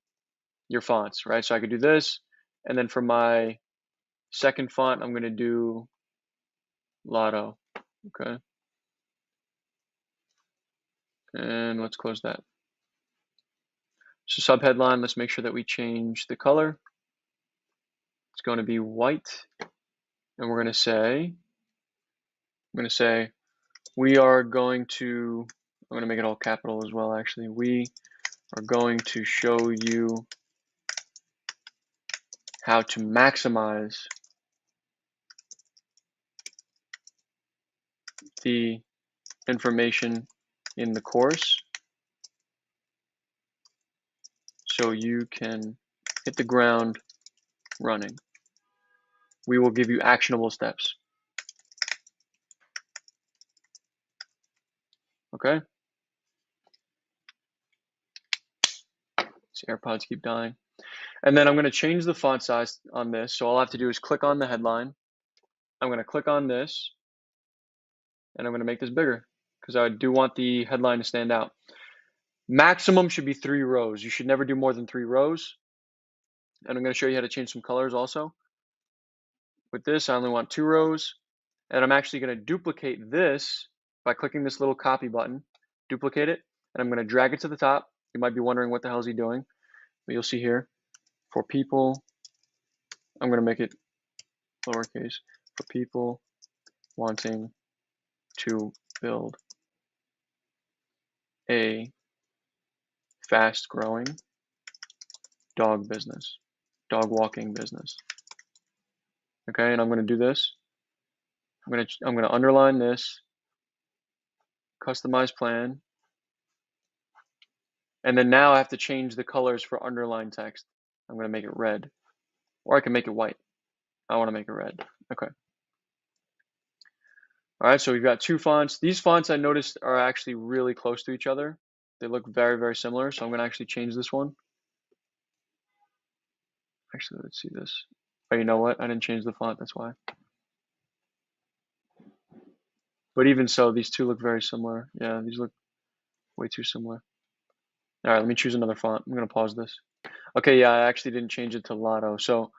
your fonts, right? So I could do this, and then for my second font, I'm going to do Lotto, okay? And let's close that. So subheadline, let's make sure that we change the color. It's going to be white, and we're going to say, we are going to, I'm going to make it all capital as well, actually. We are going to show you how to maximize the information in the course so you can hit the ground running. We will give you actionable steps. Okay? These AirPods keep dying. And then I'm going to change the font size on this. So all I have to do is click on the headline. I'm going to click on this, and I'm going to make this bigger because I do want the headline to stand out. Maximum should be 3 rows. You should never do more than 3 rows. And I'm going to show you how to change some colors also. With this, I only want 2 rows. And I'm actually going to duplicate this by clicking this little copy button, duplicate it, and I'm going to drag it to the top. You might be wondering what the hell is he doing, but you'll see here, for people, I'm going to make it lowercase, for people wanting to build a fast-growing dog walking business. Okay, and I'm going to do this. I'm going to underline this, customize plan, and then now I have to change the colors for underline text. I'm going to make it red, or I can make it white. I want to make it red. Okay. All right, so we've got 2 fonts. These fonts I noticed are actually really close to each other. They look very, very similar, so I'm going to actually change this one. Actually, let's see this. Oh, you know what? I didn't change the font, that's why. But even so, these 2 look very similar. Yeah, these look way too similar. All right, let me choose another font. I'm going to pause this. Okay, yeah, I actually didn't change it to Lotto. So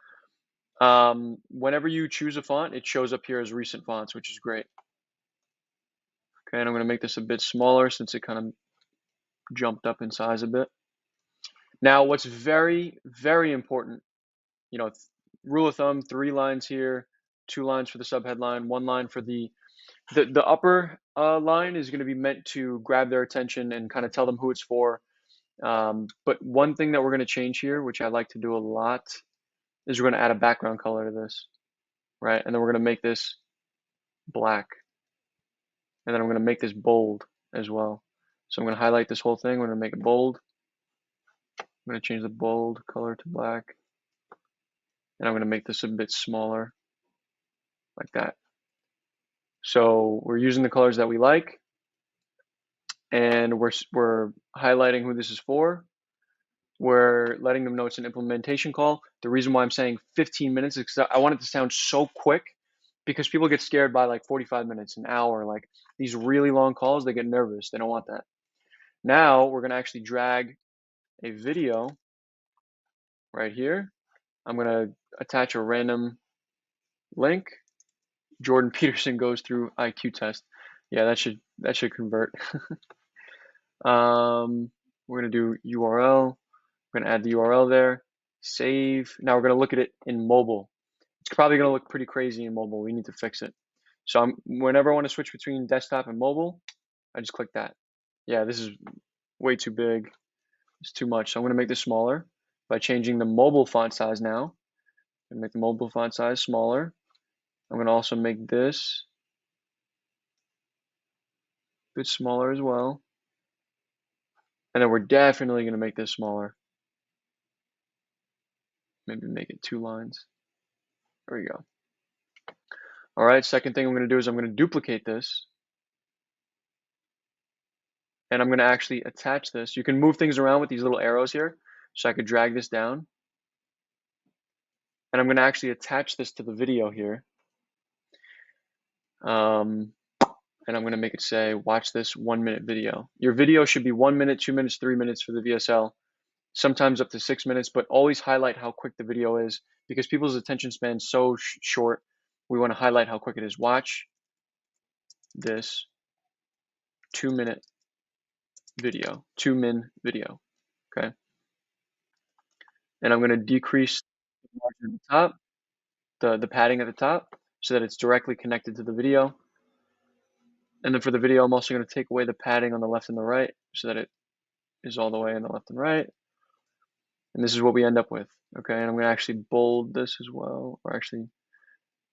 whenever you choose a font, it shows up here as recent fonts, which is great. Okay, and I'm going to make this a bit smaller since it kind of jumped up in size a bit. Now, what's very, very important, you know, rule of thumb, 3 lines here, 2 lines for the subheadline, 1 line for the upper line is going to be meant to grab their attention and kind of tell them who it's for. But one thing that we're going to change here, which I like to do a lot, is we're going to add a background color to this, right? And then we're going to make this black. And then I'm going to make this bold as well. So I'm going to highlight this whole thing. We're going to make it bold. I'm going to change the bold color to black. And I'm going to make this a bit smaller, like that. So we're using the colors that we like, and we're highlighting who this is for. We're letting them know it's an implementation call. The reason why I'm saying 15 minutes is because I want it to sound so quick, because people get scared by like 45 minutes, an hour, like these really long calls, they get nervous. They don't want that. Now we're going to actually drag a video right here. I'm going to attach a random link. Jordan Peterson goes through IQ test. Yeah, that should convert. We're going to do URL. We're going to add the URL there. Save. Now we're going to look at it in mobile. It's probably going to look pretty crazy in mobile. We need to fix it. So whenever I want to switch between desktop and mobile, I just click that. Yeah, this is way too big. It's too much. So I'm going to make this smaller by changing the mobile font size now. And make the mobile font size smaller. I'm going to also make this a bit smaller as well. And then we're definitely going to make this smaller. Maybe make it 2 lines. There we go. All right, second thing I'm going to do is I'm going to duplicate this. And I'm going to actually attach this. You can move things around with these little arrows here. So I could drag this down. And I'm going to actually attach this to the video here. And I'm going to make it say, watch this 1-minute video. Your video should be 1 minute, 2 minutes, 3 minutes for the VSL. Sometimes up to 6 minutes, but always highlight how quick the video is, because people's attention span is so short. We want to highlight how quick it is. Watch this 2-minute video, 2-min video, okay? And I'm going to decrease the margin at the top, the padding at the top, so that it's directly connected to the video. And then for the video, I'm also going to take away the padding on the left and the right, so that it is all the way on the left and right. And this is what we end up with, okay? And I'm going to actually bold this as well, or actually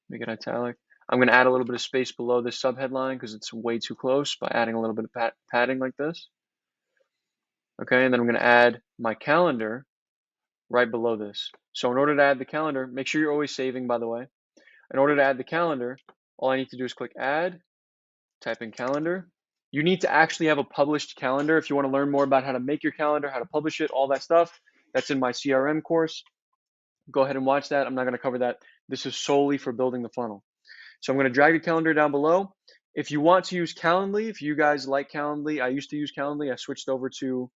make it italic. I'm going to add a little bit of space below this subheadline because it's way too close by adding a little bit of padding like this. Okay, and then I'm going to add my calendar right below this. So in order to add the calendar, make sure you're always saving, by the way. In order to add the calendar, all I need to do is click add, type in calendar. You need to actually have a published calendar. If you want to learn more about how to make your calendar, how to publish it, all that stuff, that's in my CRM course. Go ahead and watch that. I'm not going to cover that. This is solely for building the funnel. So I'm going to drag the calendar down below. If you want to use Calendly, if you guys like Calendly, I used to use Calendly. I switched over to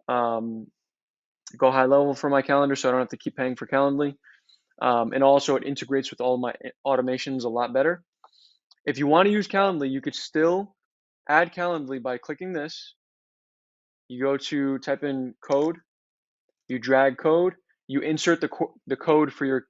GoHighLevel for my calendar, so I don't have to keep paying for Calendly. And also it integrates with all my automations a lot better. If you want to use Calendly, you could still add Calendly by clicking this. You go to type in code, you drag code, you insert the code for your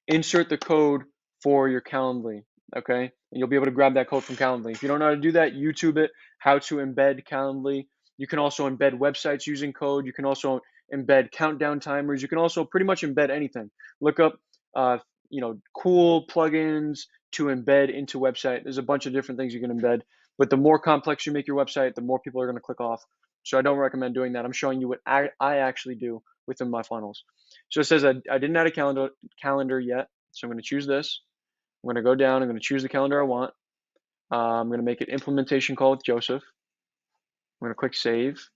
insert the code for your Calendly, okay? And you'll be able to grab that code from Calendly. If you don't know how to do that, YouTube it, how to embed Calendly. You can also embed websites using code. You can also embed countdown timers. You can also pretty much embed anything. Look up, cool plugins to embed into website. There's a bunch of different things you can embed, but the more complex you make your website, the more people are going to click off. So I don't recommend doing that. I'm showing you what I actually do within my funnels. So it says I didn't add a calendar yet. So I'm going to choose this. I'm going to go down. I'm going to choose the calendar I want. I'm going to make it implementation call with Joseph. I'm going to click save.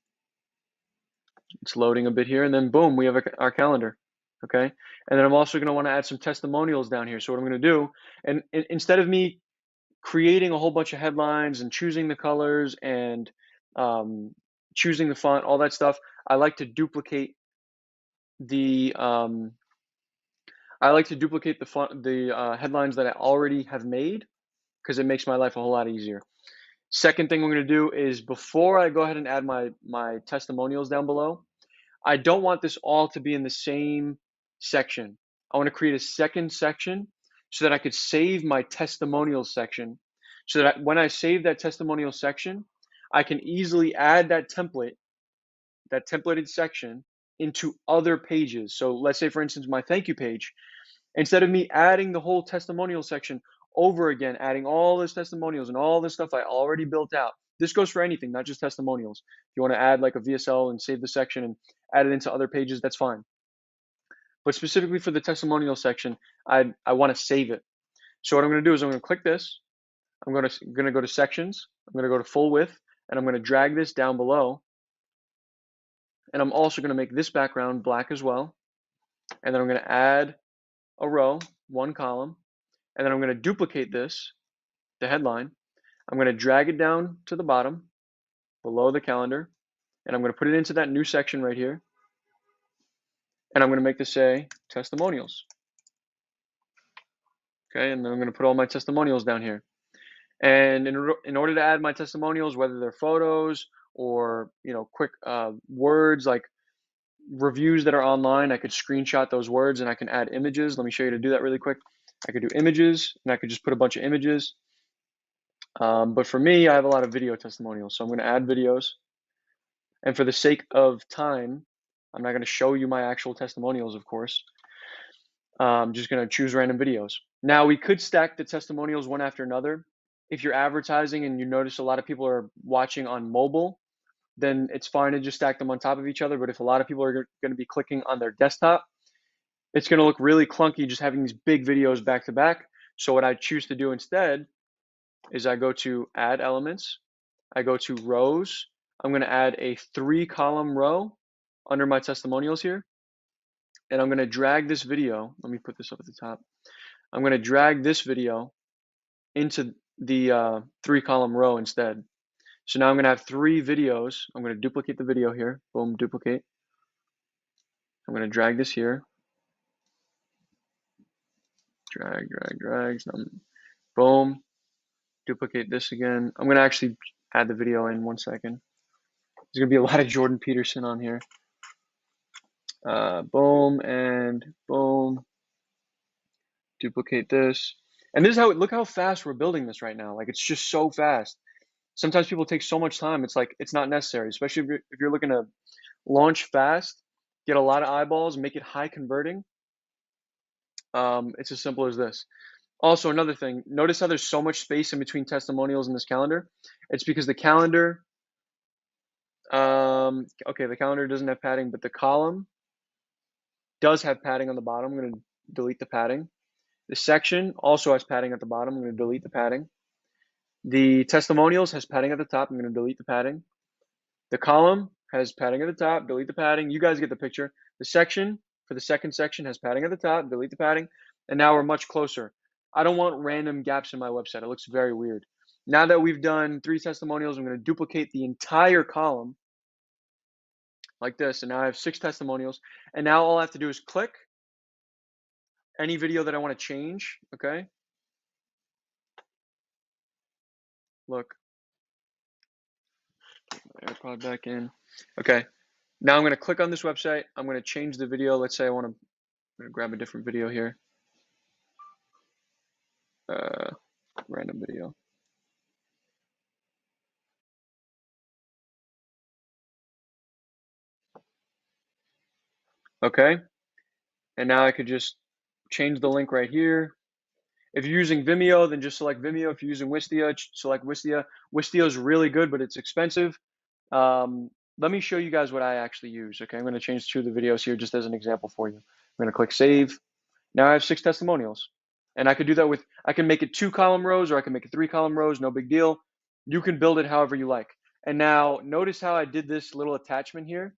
It's loading a bit here, and then boom, we have our calendar. Okay, and then I'm also going to want to add some testimonials down here. So what I'm going to do, and instead of me creating a whole bunch of headlines and choosing the colors and choosing the font, all that stuff, I like to duplicate the headlines that I already have made, because it makes my life a whole lot easier. Second thing we're going to do is, before I go ahead and add my testimonials down below, I don't want this all to be in the same section. I want to create a second section so that I could save my testimonials section, so that when I save that testimonial section, I can easily add that templated section into other pages. So let's say, for instance, my thank you page, instead of me adding the whole testimonial section over again, adding all those testimonials and all this stuff I already built out. This goes for anything, not just testimonials. If you want to add like a VSL and save the section and add it into other pages, that's fine. but specifically for the testimonial section, I want to save it. So what I'm going to do is I'm going to click this. I'm going to go to sections. I'm going to go to full width, and I'm going to drag this down below. And I'm also going to make this background black as well. And then I'm going to add a row, one column, and then I'm going to duplicate this, the headline. I'm going to drag it down to the bottom below the calendar, and I'm going to put it into that new section right here. And I'm going to make this say testimonials. Okay, and then I'm going to put all my testimonials down here. And in order to add my testimonials, whether they're photos or quick words like reviews that are online, I could screenshot those words and I can add images. Let me show you to do that really quick. I could do images, and I could just put a bunch of images. But for me, I have a lot of video testimonials, so I'm going to add videos. And for the sake of time, I'm not going to show you my actual testimonials, of course. I'm just going to choose random videos. Now, we could stack the testimonials one after another. If you're advertising and you notice a lot of people are watching on mobile, then it's fine to just stack them on top of each other. But if a lot of people are going to be clicking on their desktop, it's going to look really clunky just having these big videos back to back. So what I choose to do instead is I go to add elements. I go to rows. I'm going to add a 3-column row under my testimonials here. And I'm going to drag this video. Let me put this up at the top. I'm going to drag this video into the 3-column row instead. So now I'm going to have 3 videos. I'm going to duplicate the video here. Boom, duplicate. I'm going to drag this here. Drag. Boom. Duplicate this again. I'm going to actually add the video in 1 second. There's going to be a lot of Jordan Peterson on here. Boom and boom. Duplicate this. And this is how, look how fast we're building this right now. Like, it's just so fast. Sometimes people take so much time. It's like, it's not necessary, especially if you're looking to launch fast, get a lot of eyeballs, make it high converting. It's as simple as this. Also, another thing, notice how there's so much space in between testimonials in this calendar. It's because the calendar, okay, the calendar doesn't have padding, but the column does have padding on the bottom. I'm going to delete the padding. The section also has padding at the bottom. I'm going to delete the padding. The testimonials has padding at the top. I'm going to delete the padding. The column has padding at the top. Delete the padding. You guys get the picture. The section for the second section has padding at the top. Delete the padding. And now we're much closer. I don't want random gaps in my website. It looks very weird. Now that we've done 3 testimonials, I'm going to duplicate the entire column like this. And now I have 6 testimonials. And now all I have to do is click any video that I want to change. Okay. Look. Put my AirPod back in. Okay. Now I'm going to click on this website. I'm going to change the video. Let's say I'm going to grab a different video here. Random video. Okay. And now I could just change the link right here. If you're using Vimeo, then just select Vimeo. If you're using Wistia, select Wistia. Wistia is really good, but it's expensive. Let me show you guys what I actually use. Okay, I'm going to change 2 of the videos here just as an example for you. I'm going to click Save. Now I have 6 testimonials. And I could do that with, I can make it 2-column rows or I can make it 3-column rows, no big deal. You can build it however you like. And now notice how I did this little attachment here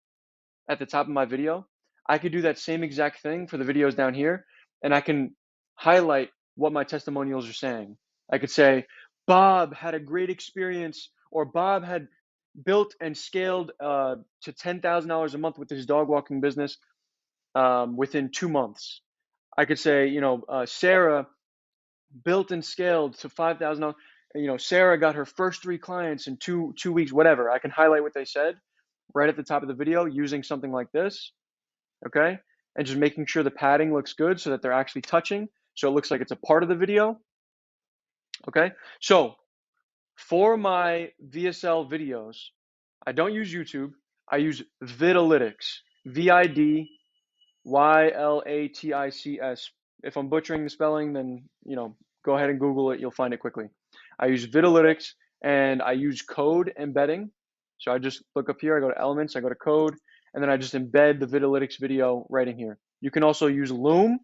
at the top of my video. I could do that same exact thing for the videos down here, and I can highlight what my testimonials are saying. I could say, Bob had a great experience, or Bob had built and scaled to $10,000 a month with his dog walking business within 2 months. I could say, Sarah built and scaled to $5,000. Sarah got her first 3 clients in two weeks, whatever. I can highlight what they said right at the top of the video using something like this, okay? And just making sure the padding looks good so that they're actually touching, so it looks like it's a part of the video, okay? So for my VSL videos, I don't use YouTube. I use Vidalytics, Vidalytics. If I'm butchering the spelling, then go ahead and Google it. You'll find it quickly. I use Vidalytics, and I use code embedding. So I just look up here. I go to Elements. I go to Code, and then I just embed the Vidalytics video right in here. You can also use Loom.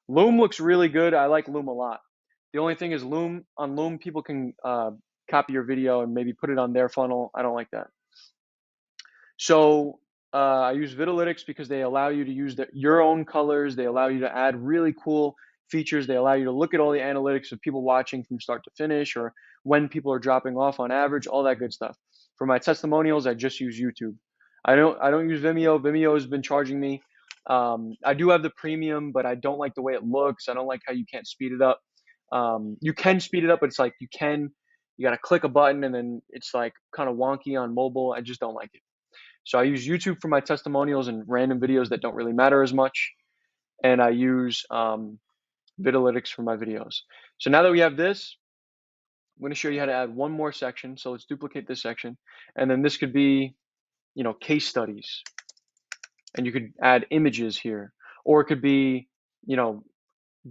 Loom looks really good. I like Loom a lot. The only thing is Loom, on Loom, people can copy your video and maybe put it on their funnel. I don't like that. So I use Vitalytics because they allow you to use your own colors. They allow you to add really cool features. They allow you to look at all the analytics of people watching from start to finish, or when people are dropping off on average, all that good stuff. For my testimonials, I just use YouTube. I don't use Vimeo. Vimeo has been charging me. I do have the premium, but I don't like the way it looks. I don't like how you can't speed it up. You can speed it up, but it's like you got to click a button and then it's like kind of wonky on mobile. I just don't like it. So I use YouTube for my testimonials and random videos that don't really matter as much. And I use Vitalytics for my videos. So now that we have this, I'm going to show you how to add one more section. So let's duplicate this section. And then this could be, case studies. And you could add images here. Or it could be,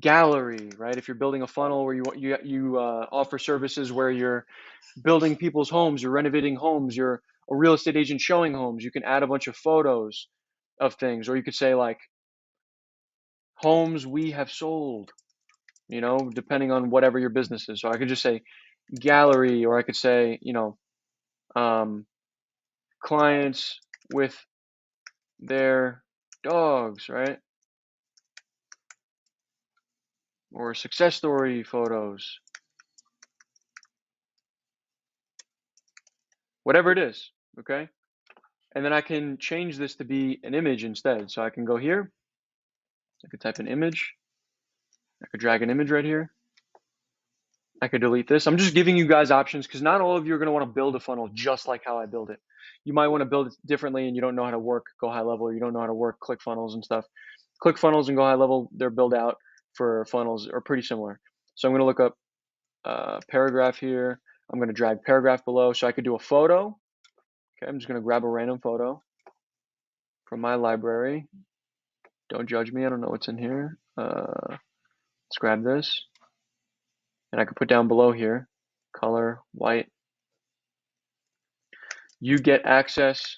gallery, right? If you're building a funnel where you offer services where you're building people's homes, you're renovating homes, you're a real estate agent showing homes, you can add a bunch of photos of things. Or you could say like homes we have sold, depending on whatever your business is. So I could just say gallery, or I could say, clients with their dogs, right? Or success story photos, whatever it is, okay? And then I can change this to be an image instead. So I can go here, I could type an image, I could drag an image right here. I could delete this. I'm just giving you guys options because not all of you are going to want to build a funnel just like how I build it. You might want to build it differently and you don't know how to work GoHighLevel, or you don't know how to work ClickFunnels and stuff. ClickFunnels and GoHighLevel, their build out for funnels are pretty similar. So I'm going to look up paragraph here. I'm going to drag paragraph below. So I could do a photo. Okay, I'm just going to grab a random photo from my library. Don't judge me. I don't know what's in here. Let's grab this. And I could put down below here, color, white. You get access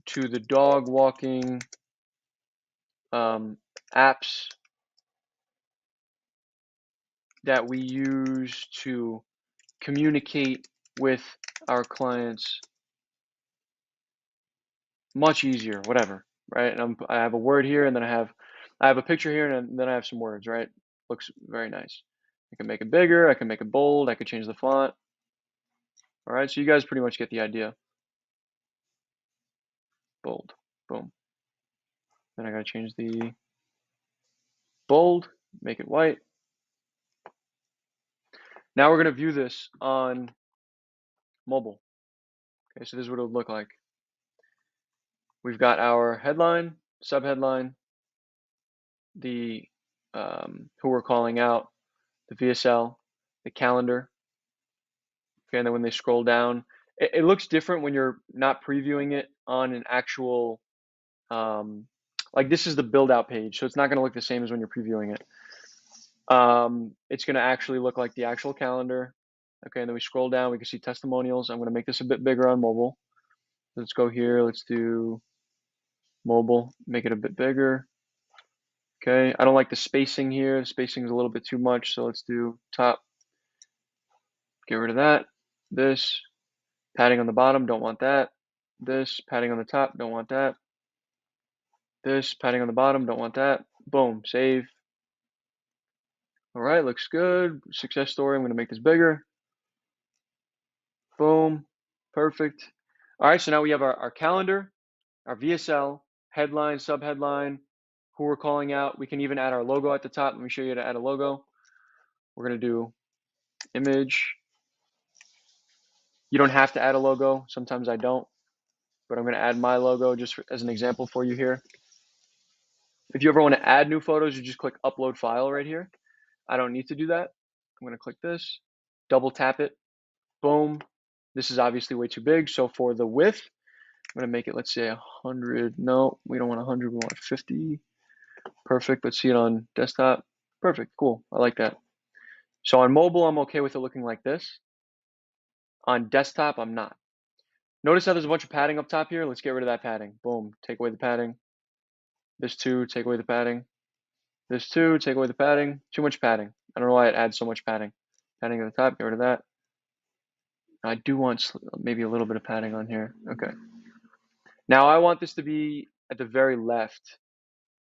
to the dog walking apps that we use to communicate with our clients much easier, whatever, right? And I have a word here, and then I have a picture here, and then I have some words, right? Looks very nice. I can make it bigger, I can make it bold, I can change the font. All right, so you guys pretty much get the idea. Bold, boom. Then I gotta change the bold, make it white. Now we're gonna view this on mobile. Okay, so this is what it would look like. We've got our headline, subheadline, the who we're calling out, the VSL, the calendar. Okay, and then when they scroll down, it looks different when you're not previewing it on an actual, like this is the build out page, so it's not going to look the same as when you're previewing it. It's going to actually look like the actual calendar. Okay, and then we scroll down, we can see testimonials. I'm going to make this a bit bigger on mobile. Let's go here, let's do mobile, make it a bit bigger. Okay, I don't like the spacing here. The spacing is a little bit too much, so let's do top. Get rid of that. This, padding on the bottom, don't want that. This, padding on the top, don't want that. This, padding on the bottom, don't want that. Boom, save. All right, looks good. Success story, I'm gonna make this bigger. Boom, perfect. All right, so now we have our calendar, our VSL, headline, subheadline, who we're calling out. We can even add our logo at the top. Let me show you how to add a logo. We're gonna do image. You don't have to add a logo. Sometimes I don't, but I'm gonna add my logo just as an example for you here. If you ever want to add new photos, you just click upload file right here. I don't need to do that. I'm gonna click this, double tap it, boom. This is obviously way too big. So for the width, I'm gonna make it, let's say 100. No, we don't want 100, we want 50. Perfect, let's see it on desktop. Perfect, cool, I like that. So on mobile, I'm okay with it looking like this. On desktop, I'm not. Notice how there's a bunch of padding up top here? Let's get rid of that padding. Boom, take away the padding. This too, take away the padding. This too, take away the padding. Too much padding. I don't know why it adds so much padding. Padding at the top, get rid of that. I do want maybe a little bit of padding on here. Okay. Now I want this to be at the very left,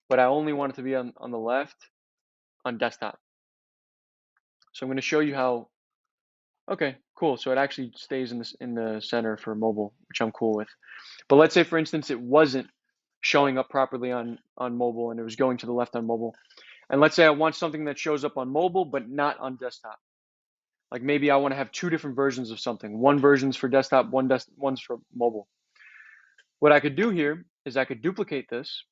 but I only want it to be on the left on desktop. So I'm going to show you how. Okay, cool. So it actually stays in the center for mobile, which I'm cool with. But let's say, for instance, it wasn't showing up properly on mobile and it was going to the left on mobile. And let's say I want something that shows up on mobile but not on desktop. Like maybe I want to have two different versions of something. One version's for desktop, one's for mobile. What I could do here is I could duplicate this,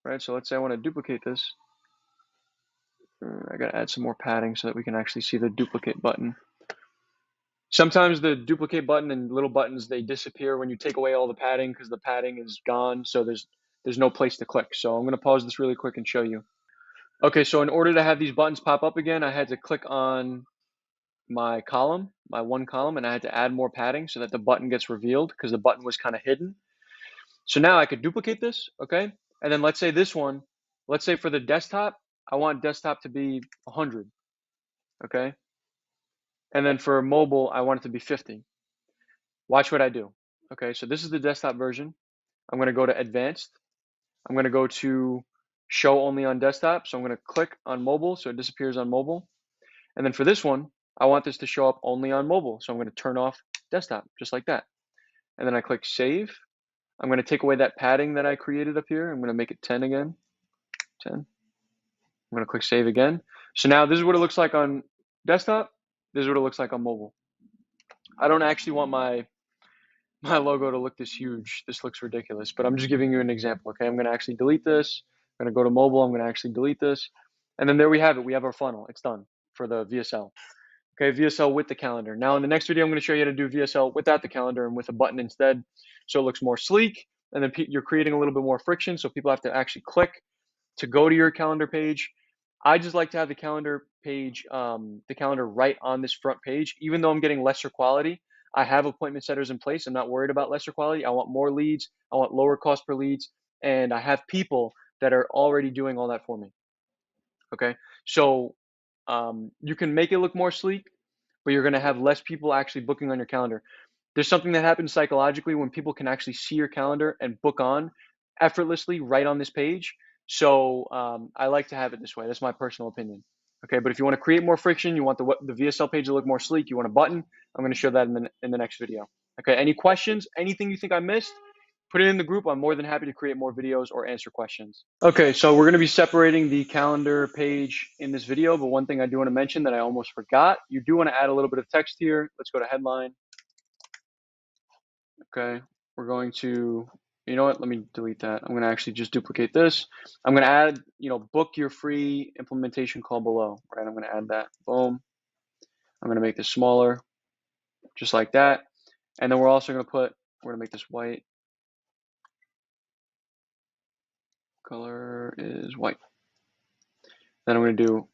right? So let's say I want to duplicate this. I got to add some more padding so that we can actually see the duplicate button. Sometimes the duplicate button and little buttons, they disappear when you take away all the padding because the padding is gone. So there's no place to click. So I'm going to pause this really quick and show you. Okay, so in order to have these buttons pop up again, I had to click on my column, my one column, and I had to add more padding so that the button gets revealed because the button was kind of hidden. So now I could duplicate this, okay? And then let's say this one, let's say for the desktop, I want desktop to be 100, okay? And then for mobile, I want it to be 50. Watch what I do. Okay, so this is the desktop version. I'm going to go to advanced. I'm going to go to show only on desktop. So I'm going to click on mobile so it disappears on mobile. And then for this one, I want this to show up only on mobile. So I'm going to turn off desktop just like that. And then I click save. I'm going to take away that padding that I created up here. I'm going to make it 10 again. 10. I'm going to click save again. So now this is what it looks like on desktop. This is what it looks like on mobile. I don't actually want my logo to look this huge. This looks ridiculous, but I'm just giving you an example, okay? I'm going to actually delete this. I'm going to go to mobile. I'm going to actually delete this. And then there we have it. We have our funnel. It's done for the VSL. Okay, VSL with the calendar. Now in the next video, I'm going to show you how to do VSL without the calendar and with a button instead. So it looks more sleek. And then you're creating a little bit more friction. So people have to actually click to go to your calendar page. I just like to have the calendar page, the calendar right on this front page, even though I'm getting lesser quality. I have appointment setters in place. I'm not worried about lesser quality. I want more leads. I want lower cost per leads. And I have people that are already doing all that for me. Okay. So you can make it look more sleek, but you're going to have less people actually booking on your calendar. There's something that happens psychologically when people can actually see your calendar and book on effortlessly right on this page. So I like to have it this way. That's my personal opinion. Okay, but if you want to create more friction, you want the VSL page to look more sleek, you want a button, I'm going to show that in the next video. Okay, any questions, anything you think I missed, put it in the group. I'm more than happy to create more videos or answer questions. Okay, so we're going to be separating the calendar page in this video, but one thing I do want to mention that I almost forgot, you do want to add a little bit of text here. Let's go to headline. Okay, we're going to, you know what, let me delete that. I'm going to actually just duplicate this. I'm going to add, book your free implementation call below, right? I'm going to add that, boom. I'm going to make this smaller, just like that. And then we're also going to make this white. Color is white. Then I'm going to do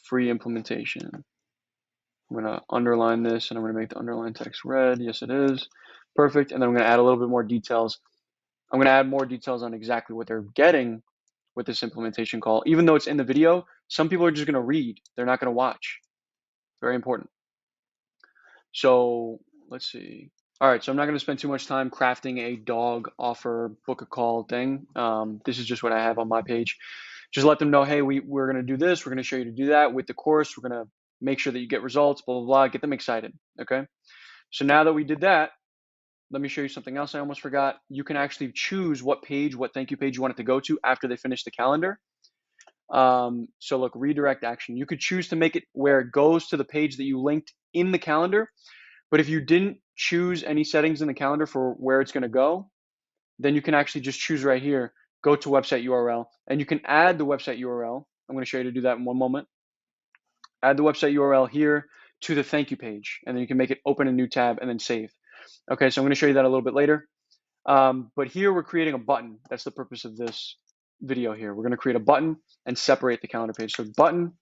free implementation. I'm going to underline this and I'm going to make the underline text red. Yes, it is. Perfect. And then I'm going to add a little bit more details. I'm going to add more details on exactly what they're getting with this implementation call. Even though it's in the video, some people are just going to read. They're not going to watch. Very important. So let's see. All right, so I'm not going to spend too much time crafting a dog offer book a call thing. This is just what I have on my page. Just let them know, hey, we're going to do this. We're going to show you to do that with the course. We're going to make sure that you get results, blah, blah, blah. Get them excited, okay? So now that we did that, let me show you something else I almost forgot. You can actually choose what page, what thank you page you want it to go to after they finish the calendar. So look, redirect action. You could choose to make it where it goes to the page that you linked in the calendar. But if you didn't choose any settings in the calendar for where it's going to go, then you can actually just choose right here, go to website URL, and you can add the website URL. I'm going to show you to do that in one moment. Add the website URL here to the thank you page, and then you can make it open a new tab and then save. Okay, so I'm going to show you that a little bit later. But here we're creating a button. That's the purpose of this video here. We're going to create a button and separate the calendar page. So button,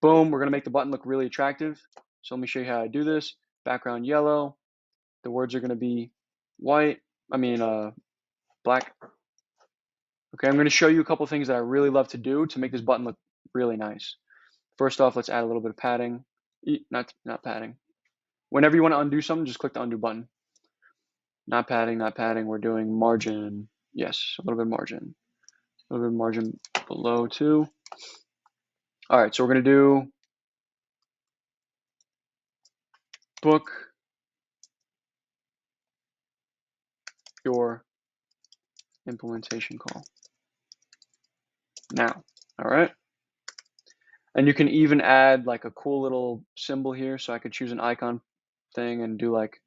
boom, we're going to make the button look really attractive. So let me show you how I do this. Background yellow. The words are going to be white. Black. Okay, I'm going to show you a couple things that I really love to do to make this button look really nice. First off, let's add a little bit of padding. Not padding. Whenever you want to undo something, just click the undo button. Not padding, not padding. We're doing margin. Yes, a little bit of margin. A little bit of margin below too. All right, so we're going to do book your implementation call now. All right. And you can even add like a cool little symbol here. So I could choose an icon thing and do like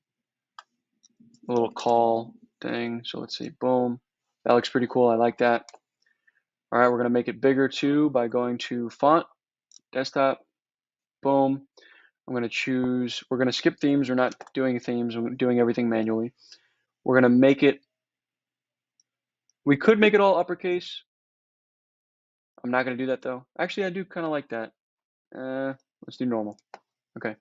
a little call thing. So let's see, boom. That looks pretty cool. I like that. All right, we're going to make it bigger too by going to font, desktop, boom. I'm going to choose, we're going to skip themes. We're not doing themes. We're doing everything manually. We're going to make it, we could make it all uppercase. I'm not going to do that though. Actually, I do kind of like that. Let's do normal. Okay.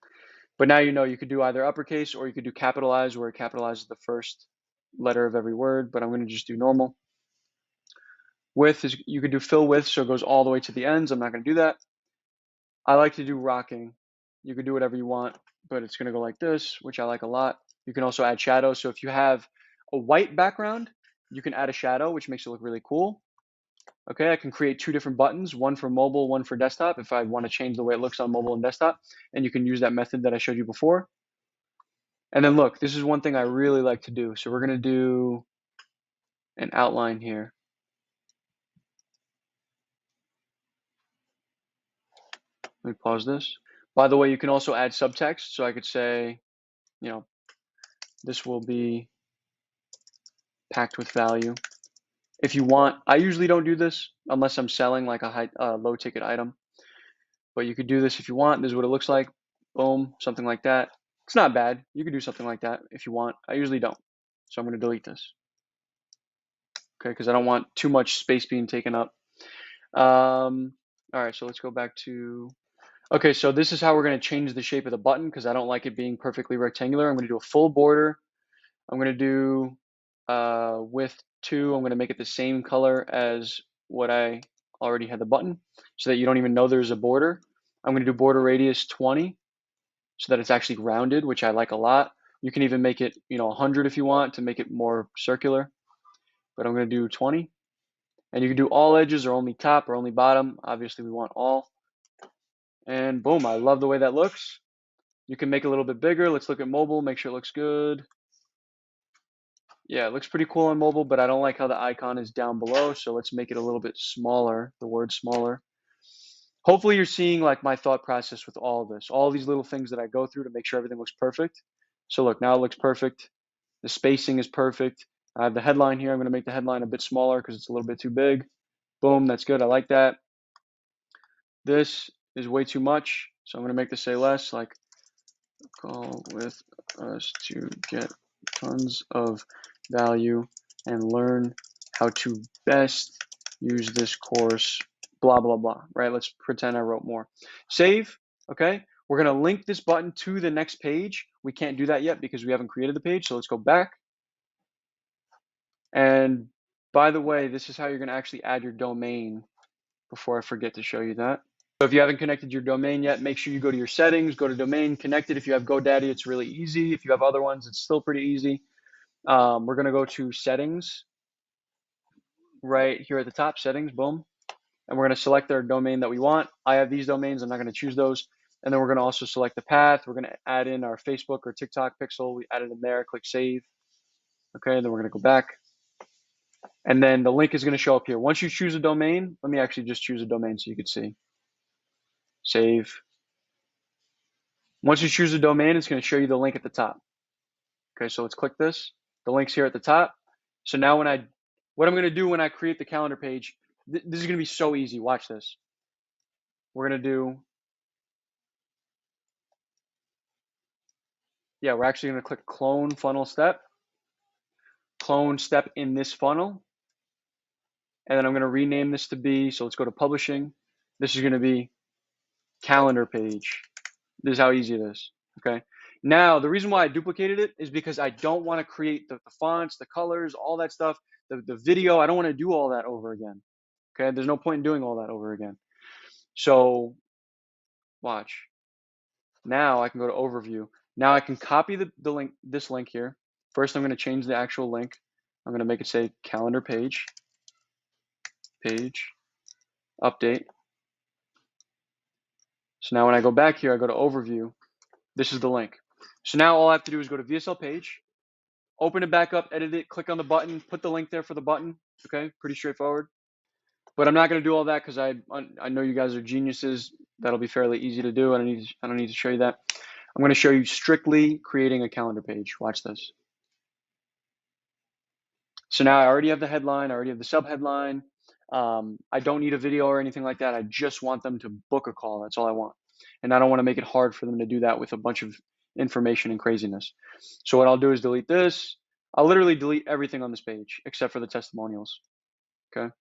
But now you know you could do either uppercase or you could do capitalize, where it capitalizes the first letter of every word, but I'm going to just do normal. Width is, you could do fill width, so it goes all the way to the ends. I'm not going to do that. I like to do rocking. You could do whatever you want, but it's going to go like this, which I like a lot. You can also add shadow. So if you have a white background, you can add a shadow, which makes it look really cool. Okay, I can create two different buttons, one for mobile, one for desktop, if I want to change the way it looks on mobile and desktop. And you can use that method that I showed you before. And then look, this is one thing I really like to do. So we're going to do an outline here. Let me pause this. By the way, you can also add subtext. So I could say, you know, this will be packed with value. If you want, I usually don't do this unless I'm selling like a low ticket item. But you could do this if you want. This is what it looks like. Boom, something like that. It's not bad. You could do something like that if you want. I usually don't. So I'm going to delete this. Okay, because I don't want too much space being taken up. All right, so let's go back to, okay, so this is how we're going to change the shape of the button because I don't like it being perfectly rectangular. I'm going to do a full border. I'm going to do width 2. I'm going to make it the same color as what I already had the button so that you don't even know there's a border. I'm going to do border radius 20 so that it's actually rounded, which I like a lot. You can even make it, 100 if you want to make it more circular, but I'm going to do 20. And you can do all edges or only top or only bottom. Obviously, we want all. And boom, I love the way that looks. You can make it a little bit bigger. Let's look at mobile, make sure it looks good. Yeah, it looks pretty cool on mobile, but I don't like how the icon is down below. So let's make it a little bit smaller, the word smaller. Hopefully you're seeing like my thought process with all of this, all these little things that I go through to make sure everything looks perfect. So look, now it looks perfect. The spacing is perfect. I have the headline here. I'm going to make the headline a bit smaller because it's a little bit too big. Boom, that's good. I like that. This is way too much. So I'm going to make this say less, like call with us to get tons of value and learn how to best use this course, blah, blah, blah, right? Let's pretend I wrote more. Save, okay? We're going to link this button to the next page. We can't do that yet because we haven't created the page. So let's go back. And by the way, this is how you're going to actually add your domain before I forget to show you that. So if you haven't connected your domain yet, make sure you go to your settings, go to domain, connect it. If you have GoDaddy, it's really easy. If you have other ones, it's still pretty easy. We're going to go to settings right here at the top, settings, boom. And we're going to select our domain that we want. I have these domains. I'm not going to choose those. And then we're going to also select the path. We're going to add in our Facebook or TikTok pixel. We added in there, click save. Okay, then we're going to go back. And then the link is going to show up here. Once you choose a domain, let me actually just choose a domain so you can see. Save. Once you choose a domain, it's going to show you the link at the top. Okay, so let's click this. The link's here at the top. So now what I'm going to do when I create the calendar page, this is going to be so easy. Watch this. We're going to do, we're actually going to click clone funnel step. Clone step in this funnel. And then I'm going to rename this to be, so let's go to publishing. This is going to be calendar page. This is how easy it is. Okay. Now, the reason why I duplicated it is because I don't want to create the fonts, the colors, all that stuff. the video. I don't want to do all that over again. Okay, there's no point in doing all that over again. So watch. Now I can go to overview. Now I can copy the link, this link here. First, I'm going to change the actual link. I'm going to make it say calendar page update. So now when I go back here, I go to overview. This is the link. So now all I have to do is go to VSL page, open it back up, edit it, click on the button, put the link there for the button. Okay, pretty straightforward. But I'm not going to do all that because I know you guys are geniuses. That'll be fairly easy to do. I don't need to show you that. I'm going to show you strictly creating a calendar page. Watch this. So now I already have the headline. I already have the subheadline. I don't need a video or anything like that. I just want them to book a call. That's all I want. And I don't want to make it hard for them to do that with a bunch of information and craziness. So what I'll do is delete this. I'll literally delete everything on this page except for the testimonials. Okay.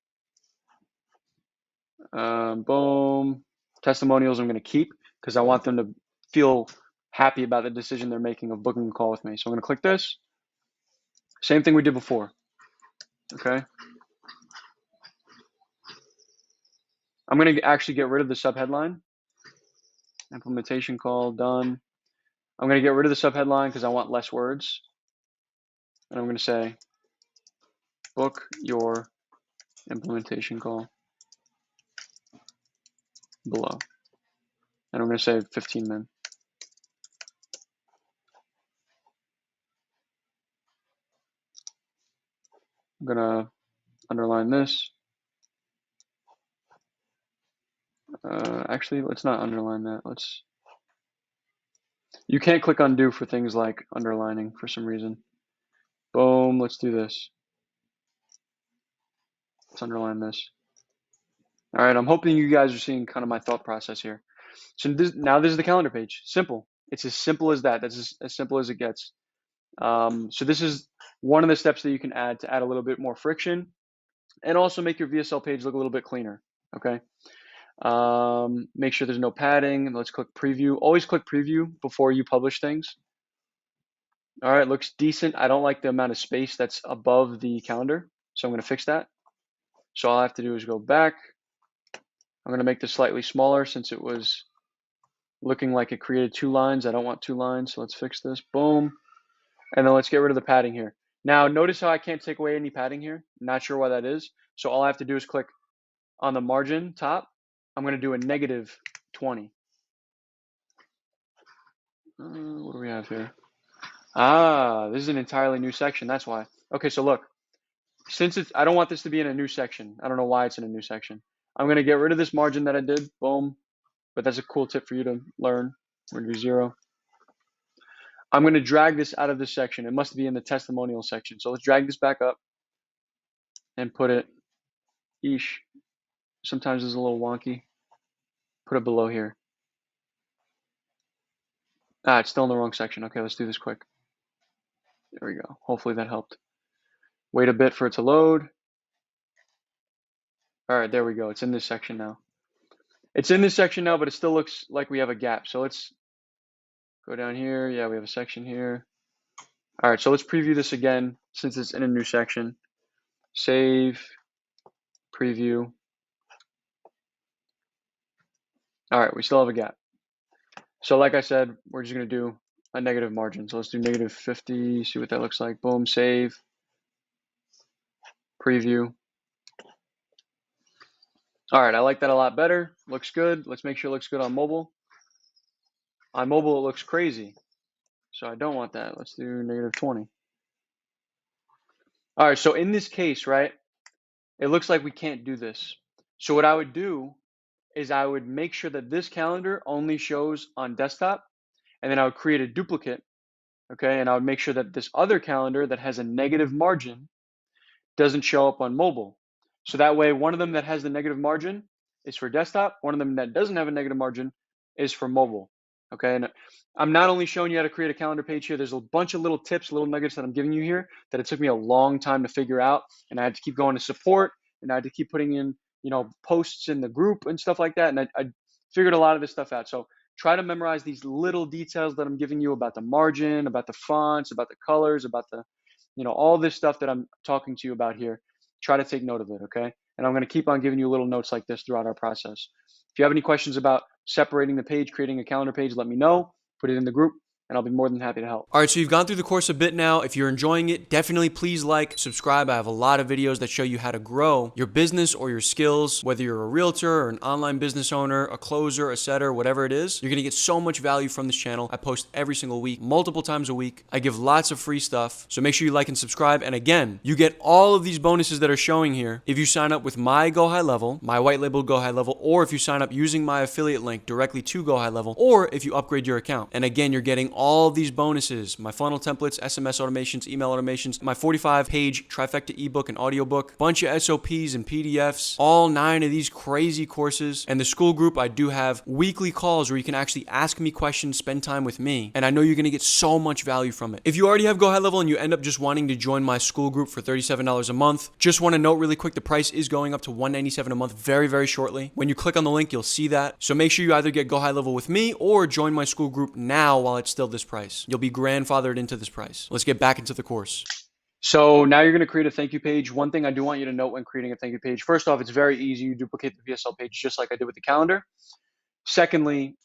Boom. Testimonials I'm going to keep because I want them to feel happy about the decision they're making of booking a call with me. So I'm going to click this. Same thing we did before. Okay. I'm going to actually get rid of the subheadline. Implementation call done. I'm going to get rid of the subheadline because I want less words. And I'm going to say, book your implementation call below. And I'm going to say 15 min. I'm going to underline this. Actually, let's not underline that. You can't click undo for things like underlining for some reason. Boom, let's do this. Let's underline this. All right, I'm hoping you guys are seeing kind of my thought process here. So now this is the calendar page. Simple. It's as simple as that. That's as simple as it gets. So this is one of the steps that you can add to add a little bit more friction and also make your VSL page look a little bit cleaner. Okay. Make sure there's no padding. Let's click preview. Always click preview before you publish things. All right, looks decent. I don't like the amount of space that's above the calendar, so I'm going to fix that. So all I have to do is go back. I'm going to make this slightly smaller since it was looking like it created 2 lines. I don't want 2 lines, so let's fix this. Boom. And then let's get rid of the padding here. Now, notice how I can't take away any padding here. Not sure why that is. So all I have to do is click on the margin top. I'm going to do a -20. What do we have here? Ah, this is an entirely new section. That's why. Okay, so look, since I don't want this to be in a new section. I don't know why it's in a new section. I'm going to get rid of this margin that I did. Boom. But that's a cool tip for you to learn. We're going to do 0. I'm going to drag this out of this section. It must be in the testimonial section. So let's drag this back up and put it, sometimes it's a little wonky. Put it below here. Ah, it's still in the wrong section. Okay, let's do this quick. There we go. Hopefully that helped. Wait a bit for it to load. All right, there we go. It's in this section now. It's in this section now, but it still looks like we have a gap. So let's go down here. Yeah, we have a section here. All right, so let's preview this again since it's in a new section. Save, preview. All right, we still have a gap. So like I said, we're just going to do a negative margin. So let's do -50, see what that looks like. Boom, save, preview. All right, I like that a lot better. Looks good. Let's make sure it looks good on mobile. On mobile, it looks crazy. So I don't want that. Let's do -20. All right, so in this case, right, it looks like we can't do this. So what I would do is I would make sure that this calendar only shows on desktop, and then I would create a duplicate, okay? And I would make sure that this other calendar that has a negative margin doesn't show up on mobile. So that way, one of them that has the negative margin is for desktop, one of them that doesn't have a negative margin is for mobile, okay? And I'm not only showing you how to create a calendar page here, there's a bunch of little tips, little nuggets that I'm giving you here that it took me a long time to figure out, and I had to keep going to support, and I had to keep putting in, posts in the group and stuff like that, and I figured a lot of this stuff out. So try to memorize these little details that I'm giving you about the margin, about the fonts, about the colors, about the all this stuff that I'm talking to you about here, try to take note of it, okay? And I'm going to keep on giving you little notes like this throughout our process. If you have any questions about separating the page, creating a calendar page, let me know, put it in the group, and I'll be more than happy to help. All right, so you've gone through the course a bit now. If you're enjoying it, definitely please like, subscribe. I have a lot of videos that show you how to grow your business or your skills, whether you're a realtor or an online business owner, a closer, a setter, whatever it is. You're gonna get so much value from this channel. I post every single week, multiple times a week. I give lots of free stuff, so make sure you like and subscribe. And again, you get all of these bonuses that are showing here if you sign up with my GoHighLevel, my white label GoHighLevel, or if you sign up using my affiliate link directly to GoHighLevel, or if you upgrade your account. And again, you're getting all of these bonuses: my funnel templates, SMS automations, email automations, my 45-page trifecta ebook and audiobook, bunch of SOPs and PDFs, all 9 of these crazy courses. And the school group, I do have weekly calls where you can actually ask me questions, spend time with me, and I know you're gonna get so much value from it. If you already have GoHighLevel and you end up just wanting to join my school group for $37 a month, just want to note really quick, the price is going up to $197 a month very, very shortly. When you click on the link, you'll see that. So make sure you either get GoHighLevel with me or join my school group now while it's still this price. You'll be grandfathered into this price. Let's get back into the course. So now you're going to create a thank you page. One thing I do want you to note when creating a thank you page, first off, it's very easy. You duplicate the VSL page just like I did with the calendar. Secondly,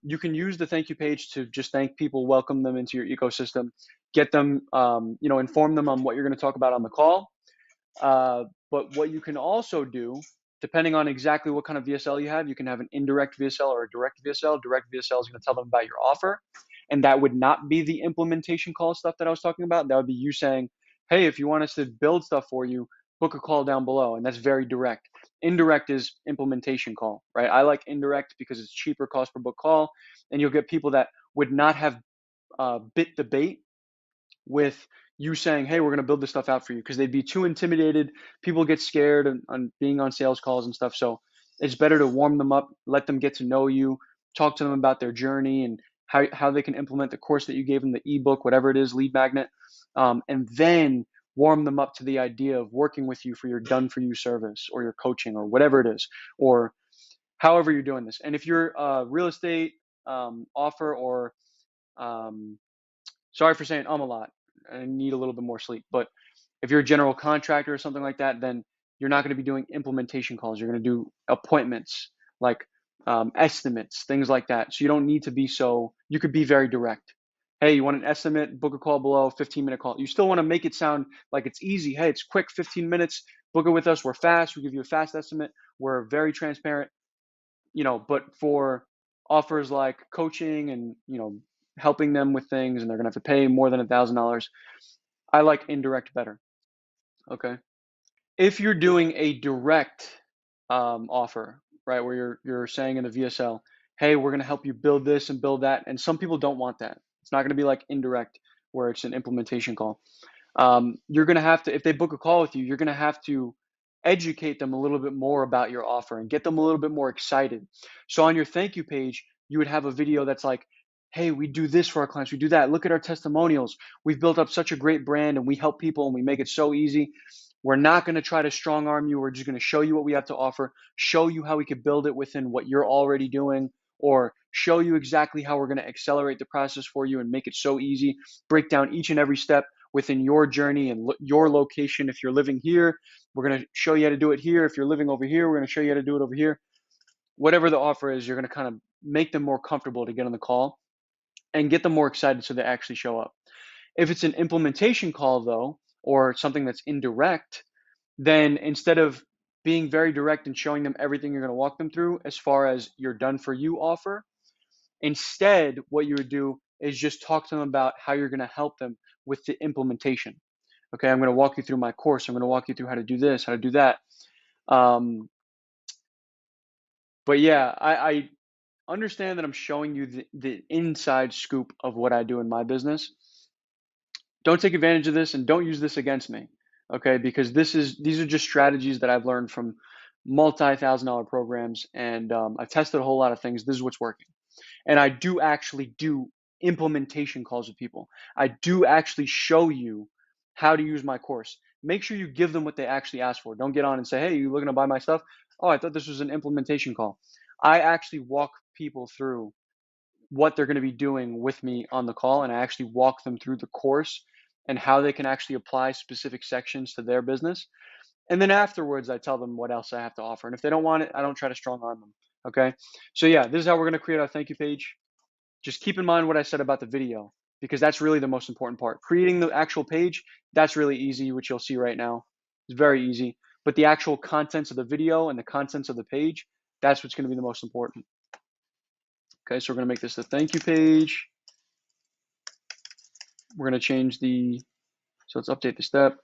you can use the thank you page to just thank people, welcome them into your ecosystem, get them, inform them on what you're going to talk about on the call. But what you can also do, depending on exactly what kind of VSL you have an indirect VSL or a direct VSL. Direct VSL is going to tell them about your offer. And that would not be the implementation call stuff that I was talking about. That would be you saying, hey, if you want us to build stuff for you, book a call down below. And that's very direct. Indirect is implementation call, right? I like indirect because it's cheaper cost per book call. And you'll get people that would not have bit the bait with you saying, hey, we're going to build this stuff out for you, because they'd be too intimidated. People get scared on being on sales calls and stuff. So it's better to warm them up, let them get to know you, talk to them about their journey and how they can implement the course that you gave them, the ebook, whatever it is, lead magnet, and then warm them up to the idea of working with you for your done for you service or your coaching or whatever it is, or however you're doing this. And if you're a real estate offer or sorry for saying a lot. I need a little bit more sleep. But if you're a general contractor or something like that, then you're not going to be doing implementation calls. You're going to do appointments, like estimates, things like that. So you don't need to be you could be very direct. Hey, you want an estimate? Book a call below, 15-minute call. You still want to make it sound like it's easy. Hey, it's quick, 15 minutes. Book it with us. We're fast. We give you a fast estimate. We're very transparent. But for offers like coaching and, helping them with things, and they're going to have to pay more than $1,000, I like indirect better. Okay. If you're doing a direct offer, right, where you're saying in the VSL, hey, we're going to help you build this and build that, and some people don't want that. It's not going to be like indirect where it's an implementation call. You're going to have to, if they book a call with you, you're going to have to educate them a little bit more about your offer and get them a little bit more excited. So on your thank you page, you would have a video that's like, hey, we do this for our clients. We do that. Look at our testimonials. We've built up such a great brand and we help people and we make it so easy. We're not going to try to strong arm you. We're just going to show you what we have to offer, show you how we could build it within what you're already doing, or show you exactly how we're going to accelerate the process for you and make it so easy, break down each and every step within your journey and your location. If you're living here, we're going to show you how to do it here. If you're living over here, we're going to show you how to do it over here. Whatever the offer is, you're going to kind of make them more comfortable to get on the call and get them more excited so they actually show up. If it's an implementation call, though, or something that's indirect, then instead of being very direct and showing them everything you're going to walk them through as far as your done for you offer, instead, what you would do is just talk to them about how you're going to help them with the implementation. Okay, I'm going to walk you through my course. I'm going to walk you through how to do this, how to do that. But yeah, I understand that I'm showing you the inside scoop of what I do in my business. Don't take advantage of this and don't use this against me, okay? Because these are just strategies that I've learned from multi-$1,000 programs, and I've tested a whole lot of things. This is what's working. And I do actually do implementation calls with people. I do actually show you how to use my course. Make sure you give them what they actually ask for. Don't get on and say, hey, you looking to buy my stuff? Oh, I thought this was an implementation call. I actually walk people through what they're going to be doing with me on the call, and I actually walk them through the course and how they can actually apply specific sections to their business. And then afterwards, I tell them what else I have to offer. And if they don't want it, I don't try to strong arm them. Okay. So yeah, this is how we're going to create our thank you page. Just keep in mind what I said about the video, because that's really the most important part. Creating the actual page, that's really easy, which you'll see right now. It's very easy. But the actual contents of the video and the contents of the page, that's what's going to be the most important. Okay, so we're going to make this the thank you page. We're going to change the, so let's update the step.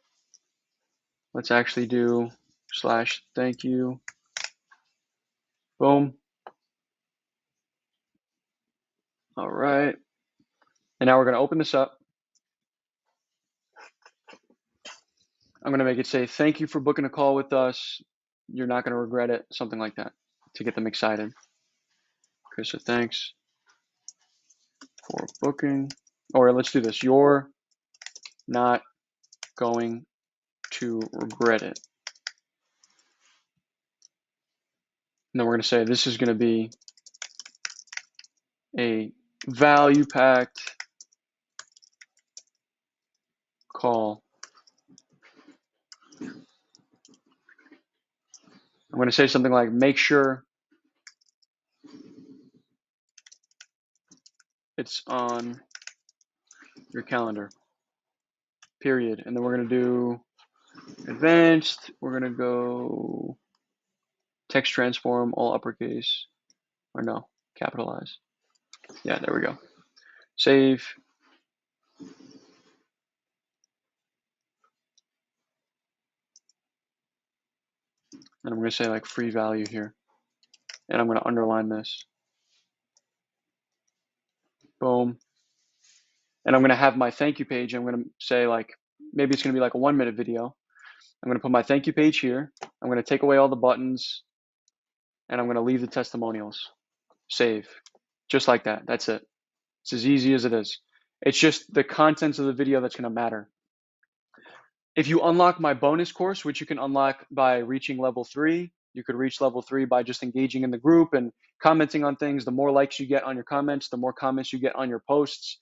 Let's actually do /thank you. Boom. All right. And now we're going to open this up. I'm going to make it say, thank you for booking a call with us. You're not going to regret it. Something like that to get them excited. Okay, so thanks for booking. Or let's do this. You're not going to regret it. And then we're going to say this is going to be a value-packed call. I'm going to say something like, make sure it's on your calendar, period. And then we're going to do advanced. We're going to go text transform, all uppercase, or no, capitalize. Yeah, there we go. Save. And I'm going to say like free value here. And I'm going to underline this. Boom. And I'm going to have my thank you page. I'm going to say like, maybe it's going to be like a 1-minute video. I'm going to put my thank you page here. I'm going to take away all the buttons. And I'm going to leave the testimonials. Save. Just like that. That's it. It's as easy as it is. It's just the contents of the video that's going to matter. If you unlock my bonus course, which you can unlock by reaching level 3, you could reach level 3 by just engaging in the group and commenting on things. The more likes you get on your comments, the more comments you get on your posts,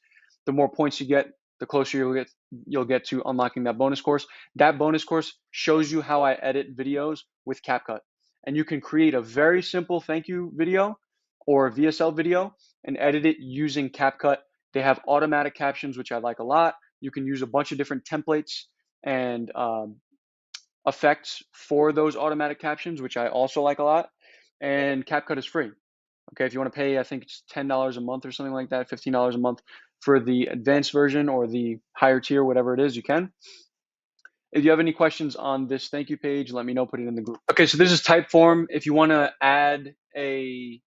the more points you get, the closer you'll get to unlocking that bonus course. That bonus course shows you how I edit videos with CapCut. And you can create a very simple thank you video or a VSL video and edit it using CapCut. They have automatic captions, which I like a lot. You can use a bunch of different templates and effects for those automatic captions, which I also like a lot. And CapCut is free. Okay, if you want to pay, I think it's $10 a month or something like that, $15 a month for the advanced version or the higher tier, whatever it is, you can. If you have any questions on this thank you page, let me know, put it in the group. Okay, so this is Typeform. If you want to add a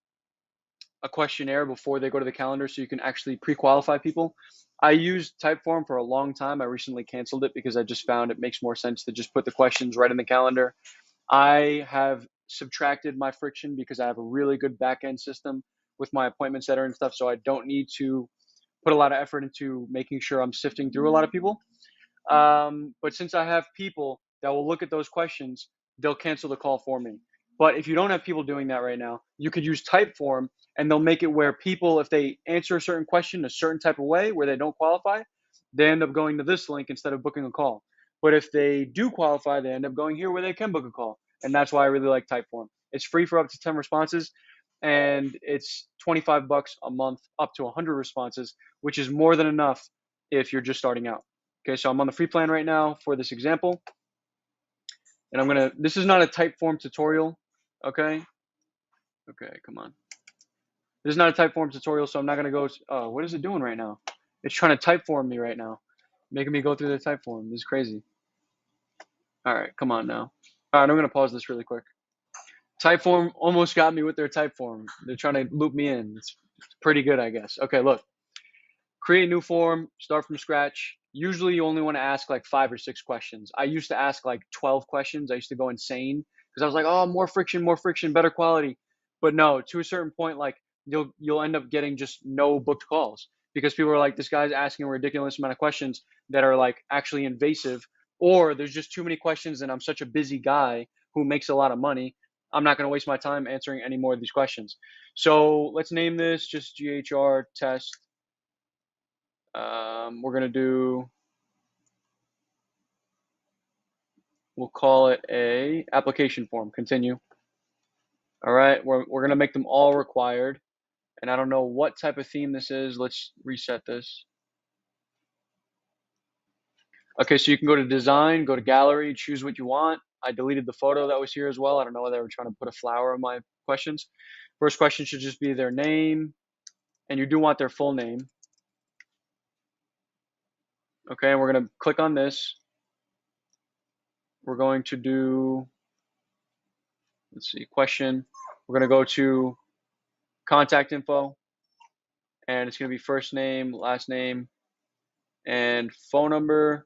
questionnaire before they go to the calendar so you can actually pre-qualify people. I used Typeform for a long time. I recently canceled it because I just found it makes more sense to just put the questions right in the calendar. I have subtracted my friction because I have a really good back-end system with my appointment setter and stuff, so I don't need to put a lot of effort into making sure I'm sifting through a lot of people. But since I have people that will look at those questions, they'll cancel the call for me. But if you don't have people doing that right now, you could use Typeform, and they'll make it where people, if they answer a certain question a certain type of way where they don't qualify, they end up going to this link instead of booking a call. But if they do qualify, they end up going here where they can book a call. And that's why I really like Typeform. It's free for up to 10 responses, and it's $25 a month up to 100 responses, which is more than enough if you're just starting out. Okay, so I'm on the free plan right now for this example. And this is not a Typeform tutorial, okay? Okay, come on. This is not a Typeform tutorial, so I'm not gonna go, oh, what is it doing right now? It's trying to Typeform me right now, making me go through the Typeform. This is crazy. All right, come on now. All right, I'm gonna pause this really quick. Typeform almost got me with their Typeform. They're trying to loop me in. It's pretty good, I guess. Okay, look. Create a new form, start from scratch. Usually you only want to ask like 5 or 6 questions. I used to ask like 12 questions. I used to go insane because I was like, oh, more friction, better quality. But no, to a certain point, like you'll end up getting just no booked calls because people are like, this guy's asking a ridiculous amount of questions that are like actually invasive, or there's just too many questions and I'm such a busy guy who makes a lot of money. I'm not going to waste my time answering any more of these questions. So let's name this just GHR test. We're going to do We'll call it a application form. Continue. All right, we're going to make them all required. And I don't know what type of theme this is. Let's reset this. Okay, so you can go to design, go to gallery, choose what you want. I deleted the photo that was here as well. I don't know why they were trying to put a flower in my questions. First question should just be their name, and you do want their full name. Okay, and we're going to click on this. We're going to do, let's see, question. We're going to go to contact info, and it's going to be first name, last name, and phone number,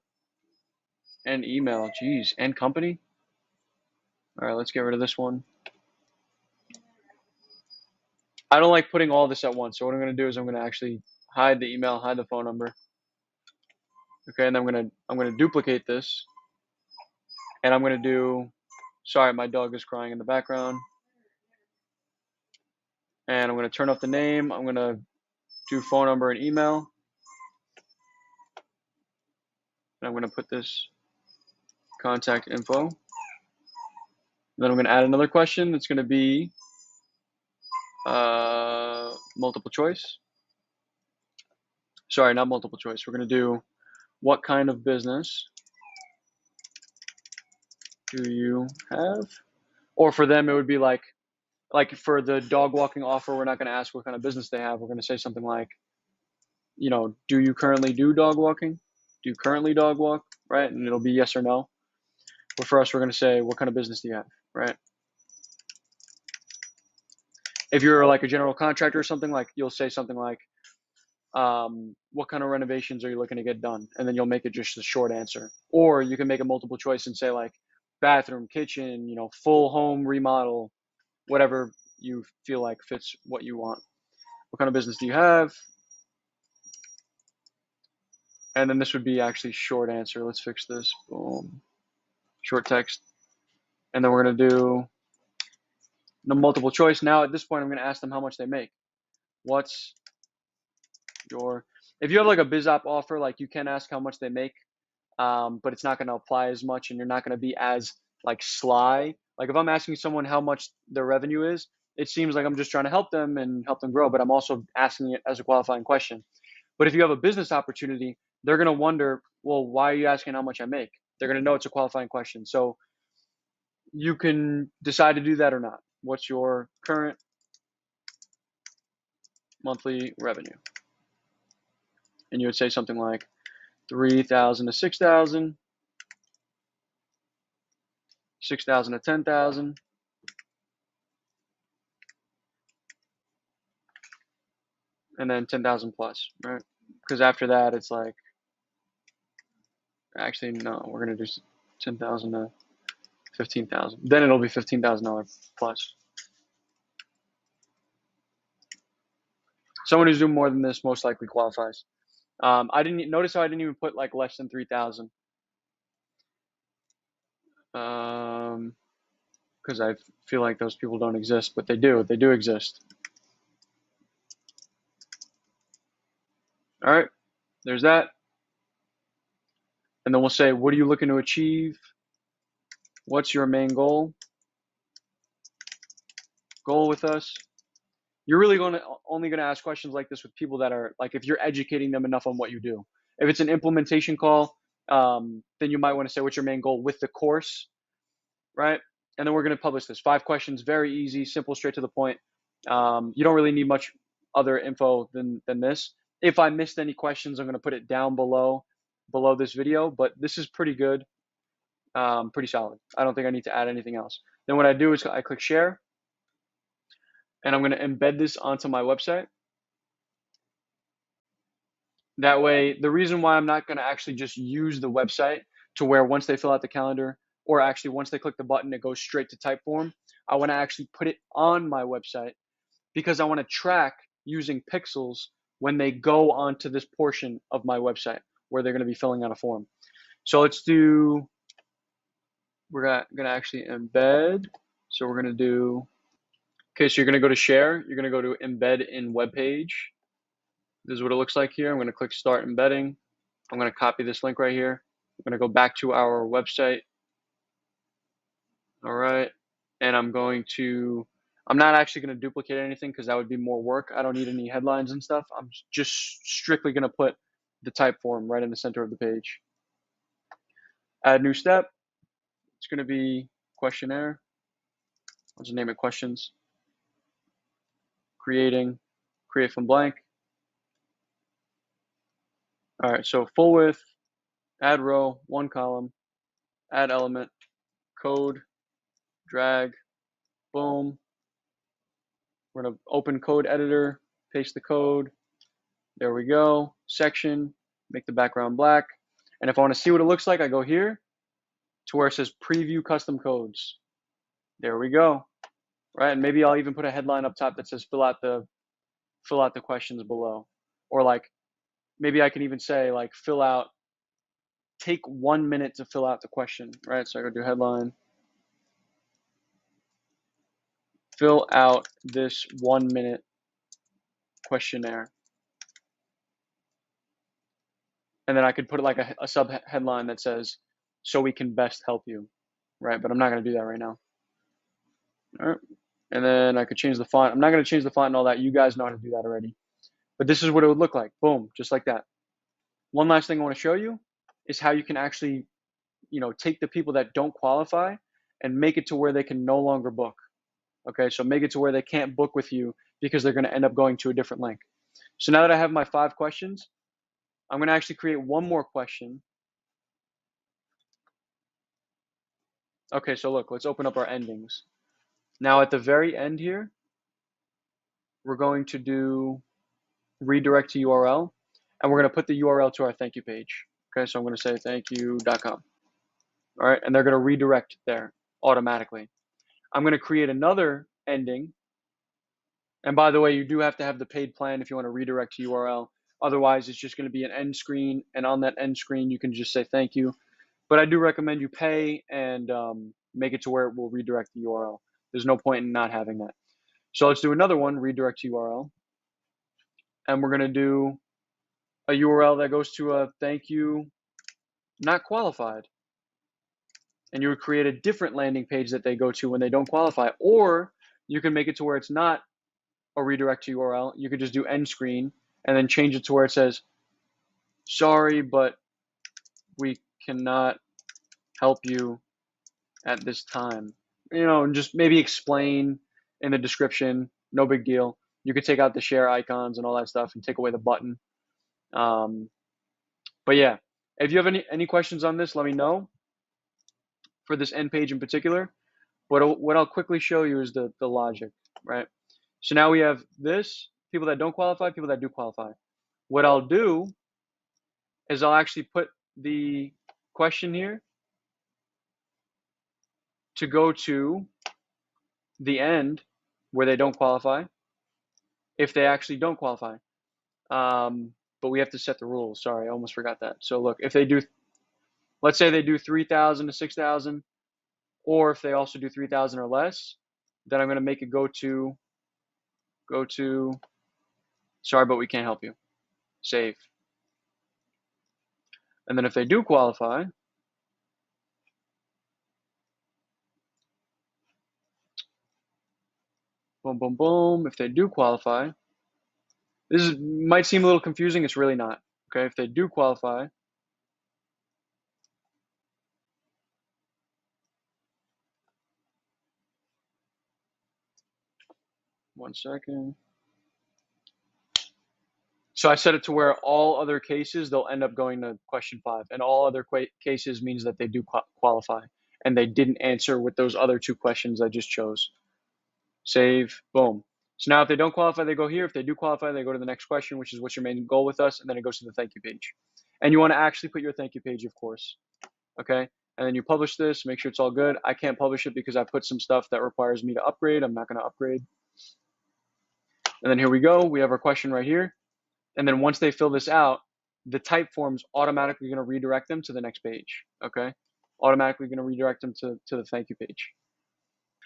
and email. Geez, and company. All right, let's get rid of this one. I don't like putting all this at once, so what I'm going to do is I'm going to actually hide the email, hide the phone number. Okay, and then I'm going to duplicate this, and I'm going to do, sorry, my dog is crying in the background. And I'm going to turn off the name. I'm going to do phone number and email. And I'm going to put this contact info. And then I'm going to add another question that's going to be multiple choice. Sorry, not multiple choice. We're going to do what kind of business do you have? Or for them, it would be like for the dog walking offer, we're not going to ask what kind of business they have. We're going to say something like, you know, do you currently do dog walking? Do you currently dog walk? Right? And it'll be yes or no. But for us, we're going to say, what kind of business do you have? Right? If you're like a general contractor or something, like you'll say something like, what kind of renovations are you looking to get done? And then you'll make it just a short answer. Or you can make a multiple choice and say like bathroom, kitchen, you know, full home remodel, whatever you feel like fits what you want. What kind of business do you have? And then this would be actually short answer. Let's fix this. Boom. Short text. And then we're going to do the multiple choice. Now at this point, I'm going to ask them how much they make. What's your, if you have like a BizOp offer, like you can ask how much they make, but it's not going to apply as much and you're not going to be as like sly. Like if I'm asking someone how much their revenue is, it seems like I'm just trying to help them and help them grow, but I'm also asking it as a qualifying question. But if you have a business opportunity, they're going to wonder, well, why are you asking how much I make? They're going to know it's a qualifying question. So you can decide to do that or not. What's your current monthly revenue? And you would say something like 3,000 to 6,000, 6,000 to 10,000. And then 10,000 plus, right? Because after that, it's like, actually, no, we're going to do 10,000 to 15,000. Then it'll be $15,000 plus. Someone who's doing more than this most likely qualifies. I didn't notice how I didn't even put like less than 3,000. Because I feel like those people don't exist, but they do. They do exist. All right, there's that. And then we'll say, what are you looking to achieve? What's your main goal? Goal with us. You're really only going to ask questions like this with people that are like, if you're educating them enough on what you do. If it's an implementation call, then you might want to say, what's your main goal with the course, right? And then we're going to publish this. 5 questions, very easy, simple, straight to the point. You don't really need much other info than this. If I missed any questions, I'm going to put it down below this video, but this is pretty good, pretty solid. I don't think I need to add anything else. Then what I do is I click share, and I'm going to embed this onto my website. That way, the reason why I'm not going to actually just use the website to where once they fill out the calendar, or actually once they click the button, it goes straight to Typeform. I want to actually put it on my website because I want to track using pixels when they go onto this portion of my website where they're going to be filling out a form. So let's do, we're going to actually embed. So we're going to do, okay, so you're going to go to share. You're going to go to embed in web page. This is what it looks like here. I'm going to click start embedding. I'm going to copy this link right here. I'm going to go back to our website. All right. And I'm not actually going to duplicate anything because that would be more work. I don't need any headlines and stuff. I'm just strictly going to put the type form right in the center of the page. Add new step. It's going to be questionnaire. I'll just name it questions. Create from blank. All right, so full width, add row, one column, add element, code, drag, boom. We're going to open code editor, paste the code. There we go. Section, make the background black. And if I want to see what it looks like, I go here to where it says preview custom codes. There we go. Right, and maybe I'll even put a headline up top that says fill out the questions below. Or like maybe I can even say like take 1 minute to fill out the question, right? So I go do headline, fill out this 1 minute questionnaire. And then I could put like a sub headline that says, so we can best help you, right? But I'm not going to do that right now. All right. And then I could change the font. I'm not going to change the font and all that. You guys know how to do that already. But this is what it would look like. Boom, just like that. One last thing I want to show you is how you can actually, take the people that don't qualify and make it to where they can no longer book. Okay, so make it to where they can't book with you because they're going to end up going to a different link. So now that I have my 5 questions, I'm going to actually create one more question. Okay, so look, let's open up our endings. Now at the very end here, we're going to do redirect to URL, and we're going to put the URL to our thank you page. Okay, so I'm going to say thankyou.com. All right, and they're going to redirect there automatically. I'm going to create another ending. And by the way, you do have to have the paid plan if you want to redirect to URL. Otherwise, it's just going to be an end screen, and on that end screen, you can just say thank you. But I do recommend you pay and make it to where it will redirect the URL. There's no point in not having that. So let's do another one, redirect to URL. And we're going to do a URL that goes to a thank you, not qualified. And you would create a different landing page that they go to when they don't qualify. Or you can make it to where it's not a redirect to URL. You could just do end screen and then change it to where it says, sorry, but we cannot help you at this time. And just maybe explain in the description, no big deal. You could take out the share icons and all that stuff and take away the button. But yeah, if you have any questions on this, let me know for this end page in particular. What I'll quickly show you is the logic, right? So now we have this, people that don't qualify, people that do qualify. What I'll do is I'll actually put the question here to go to the end where they don't qualify if they actually don't qualify. But we have to set the rules. Sorry, I almost forgot that. So look, if they do, let's say they do 3,000 to 6,000, or if they also do 3,000 or less, then I'm going to make it go to, sorry, but we can't help you. Save. And then if they do qualify, boom, boom, boom. If they do qualify, might seem a little confusing. It's really not. Okay, if they do qualify, one second. So I set it to where all other cases, they'll end up going to question 5. And all other cases means that they do qualify. And they didn't answer with those other 2 questions I just chose. Save, boom. So now if they don't qualify, they go here. If they do qualify, they go to the next question, which is what's your main goal with us? And then it goes to the thank you page. And you want to actually put your thank you page, of course. Okay? And then you publish this, make sure it's all good. I can't publish it because I put some stuff that requires me to upgrade. I'm not going to upgrade. And then here we go. We have our question right here. And then once they fill this out, the type form's automatically going to redirect them to the next page. Okay? Automatically going to redirect them to the thank you page.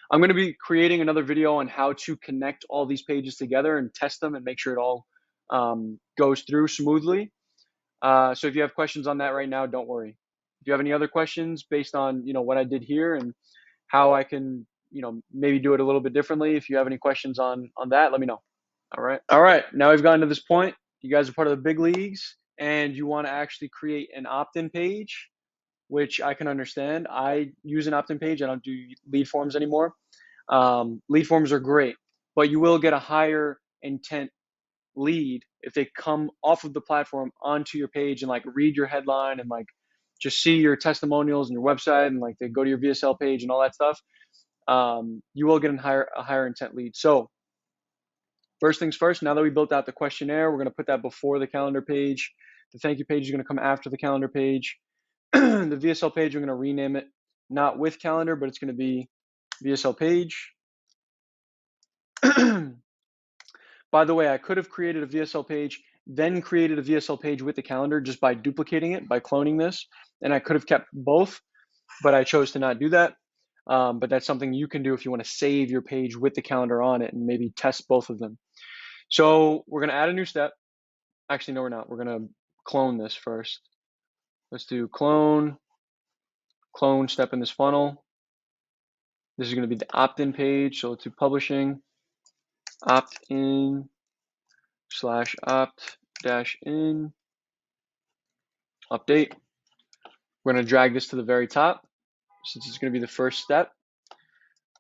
I'm going to be creating another video on how to connect all these pages together and test them and make sure it all goes through smoothly. So if you have questions on that right now, don't worry. If you have any other questions based on what I did here and how I can, maybe do it a little bit differently. If you have any questions on that, let me know. All right. Now we've gotten to this point. You guys are part of the big leagues, and you want to actually create an opt-in page, which I can understand. I use an opt-in page. I don't do lead forms anymore. Lead forms are great, but you will get a higher intent lead if they come off of the platform onto your page and like read your headline and like just see your testimonials and your website and like they go to your VSL page and all that stuff. You will get a higher intent lead. So first things first, now that we built out the questionnaire, we're going to put that before the calendar page. The thank you page is going to come after the calendar page. The VSL page, we're going to rename it not with calendar, but it's going to be VSL page. By the way, I could have created a VSL page, then created a VSL page with the calendar just by duplicating it, by cloning this, and I could have kept both, but I chose to not do that. But that's something you can do if you want to save your page with the calendar on it and maybe test both of them. So we're going to add a new step. Actually, no, we're not. We're going to clone this first. Let's do clone step in this funnel. This is going to be the opt-in page. So let's do publishing, opt-in / opt-in, update. We're going to drag this to the very top since it's going to be the first step.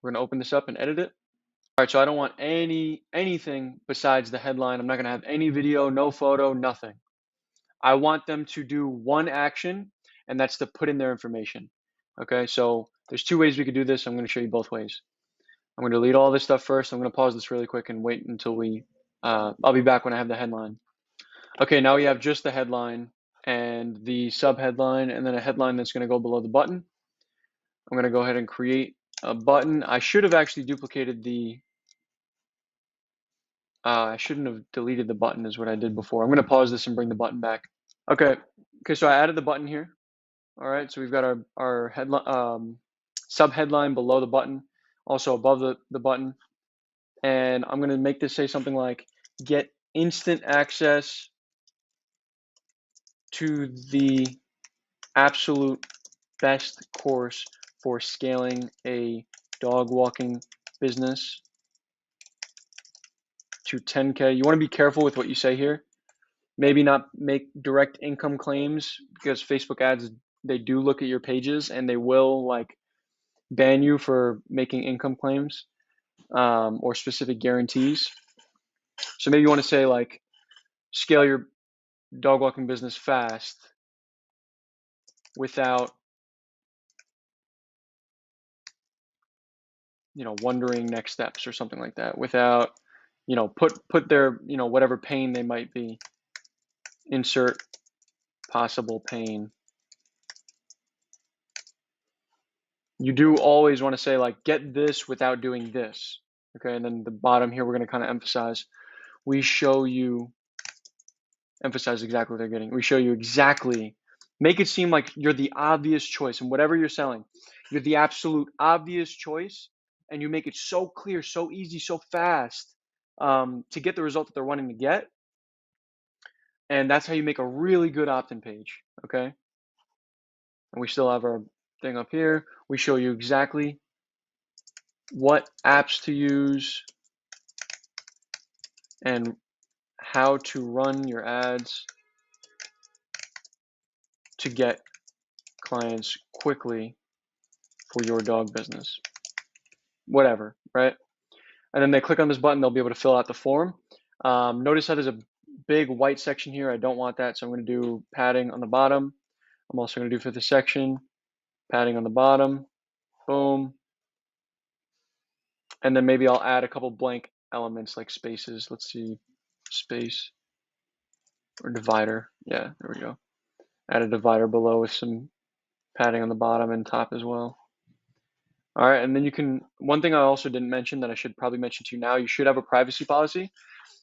We're going to open this up and edit it. All right, so I don't want anything besides the headline. I'm not going to have any video, no photo, nothing. I want them to do one action, and that's to put in their information. Okay, so there's two ways we could do this. I'm going to show you both ways. I'm going to delete all this stuff first. I'm going to pause this really quick and wait until I'll be back when I have the headline. Okay, now we have just the headline and the sub-headline, and then a headline that's going to go below the button. I'm going to go ahead and create a button. I should have actually duplicated I shouldn't have deleted the button is what I did before. I'm going to pause this and bring the button back. Okay, so I added the button here. All right, so we've got our headline, sub-headline below the button, also above the button. And I'm going to make this say something like, get instant access to the absolute best course for scaling a dog walking business to 10K. You want to be careful with what you say here. Maybe not make direct income claims because Facebook ads, they do look at your pages and they will like ban you for making income claims or specific guarantees. So maybe you want to say like scale your dog walking business fast without wondering next steps or something like that, without put their whatever pain they might be, insert possible pain. You do always want to say like get this without doing this. Okay, and then the bottom here we're going to kind of emphasize emphasize exactly what they're getting. We show you exactly, make it seem like you're the obvious choice, and whatever you're selling, you're the absolute obvious choice, and you make it so clear, so easy, so fast to get the result that they're wanting to get. And that's how you make a really good opt-in page, okay? And we still have our thing up here. We show you exactly what apps to use and how to run your ads to get clients quickly for your dog business, whatever, right? And then they click on this button, they'll be able to fill out the form. Notice how there's a big white section here. I don't want that, so I'm going to do padding on the bottom. I'm also going to do for the section, padding on the bottom, boom. And then maybe I'll add a couple blank elements like spaces. Let's see, space or divider. Yeah, there we go. Add a divider below with some padding on the bottom and top as well. All right, and then you can, one thing I also didn't mention that I should probably mention to you now, you should have a privacy policy.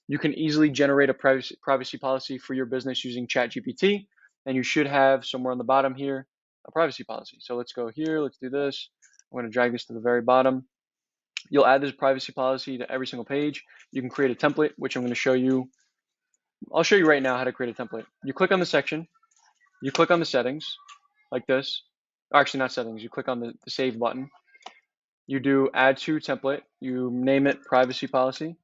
You can easily generate a privacy policy for your business using ChatGPT, and you should have somewhere on the bottom here a privacy policy. So let's go here, let's do this. I'm going to drag this to the very bottom. You'll add this privacy policy to every single page. You can create a template, which I'm going to show you. I'll show you right now how to create a template. You click on the section, you click on the settings like this. Actually, not settings, you click on the save button. you do add to template, you name it privacy policy.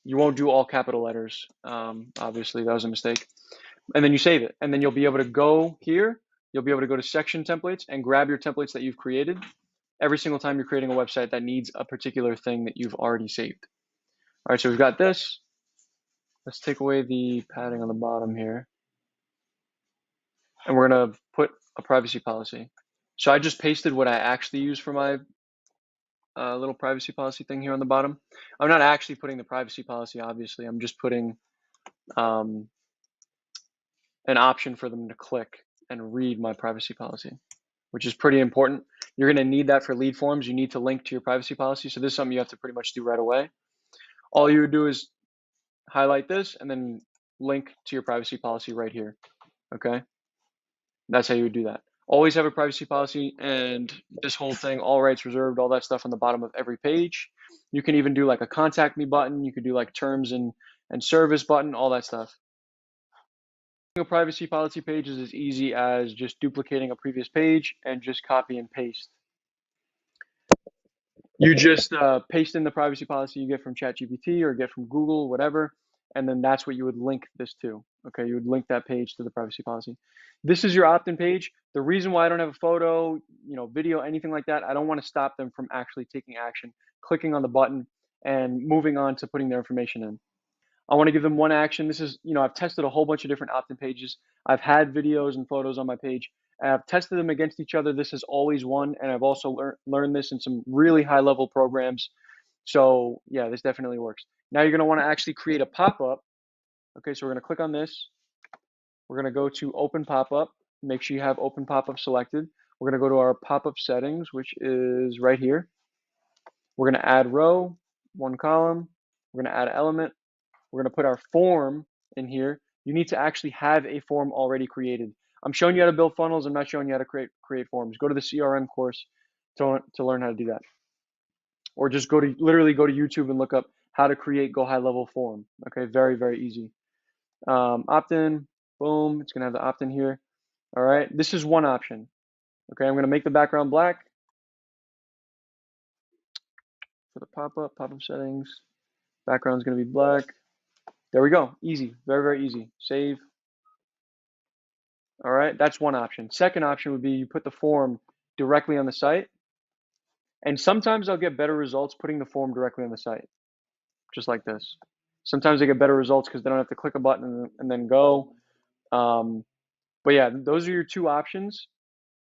You won't do all capital letters. Obviously, that was a mistake. And then you save it. And then you'll be able to go here. You'll be able to go to section templates and grab your templates that you've created every single time you're creating a website that needs a particular thing that you've already saved. All right, so we've got this. Let's take away the padding on the bottom here. And we're going to put a privacy policy. So I just pasted what I actually use for my little privacy policy thing here on the bottom. I'm not actually putting the privacy policy, obviously. I'm just putting an option for them to click and read my privacy policy, which is pretty important. You're going to need that for lead forms. You need to link to your privacy policy. So this is something you have to pretty much do right away. All you would do is highlight this and then link to your privacy policy right here. Okay. That's how you would do that. Always have a privacy policy, and this whole thing, all rights reserved, all that stuff on the bottom of every page. You can even do like a contact me button. You could do like terms and service button, all that stuff. A privacy policy page is as easy as just duplicating a previous page and just copy and paste. You just paste in the privacy policy you get from ChatGPT or get from Google, whatever, and then that's what you would link this to. Okay, you would link that page to the privacy policy. This is your opt-in page. The reason why I don't have a photo, video, anything like that, I don't want to stop them from actually taking action, clicking on the button, and moving on to putting their information in. I want to give them one action. This is, I've tested a whole bunch of different opt-in pages. I've had videos and photos on my page. I've tested them against each other. This is always one, and I've also learned this in some really high-level programs. So yeah, this definitely works. Now you're going to want to actually create a pop-up. Okay, so we're going to click on this. We're going to go to Open Pop-up. Make sure you have Open Pop-up selected. We're going to go to our pop-up settings, which is right here. We're going to add row, one column. We're going to add element. We're going to put our form in here. You need to actually have a form already created. I'm showing you how to build funnels. I'm not showing you how to create forms. Go to the CRM course to learn how to do that. Or just literally go to YouTube and look up how to create GoHighLevel form. Okay, very, very easy. Opt-in, boom, it's gonna have the opt-in here. All right, this is one option. Okay, I'm gonna make the background black for the pop-up settings. Background's gonna be black. There we go, easy, very, very easy. Save. All right, that's one option. Second option would be you put the form directly on the site. And sometimes I'll get better results putting the form directly on the site, just like this. Sometimes I get better results because they don't have to click a button and then go. But yeah, those are your two options.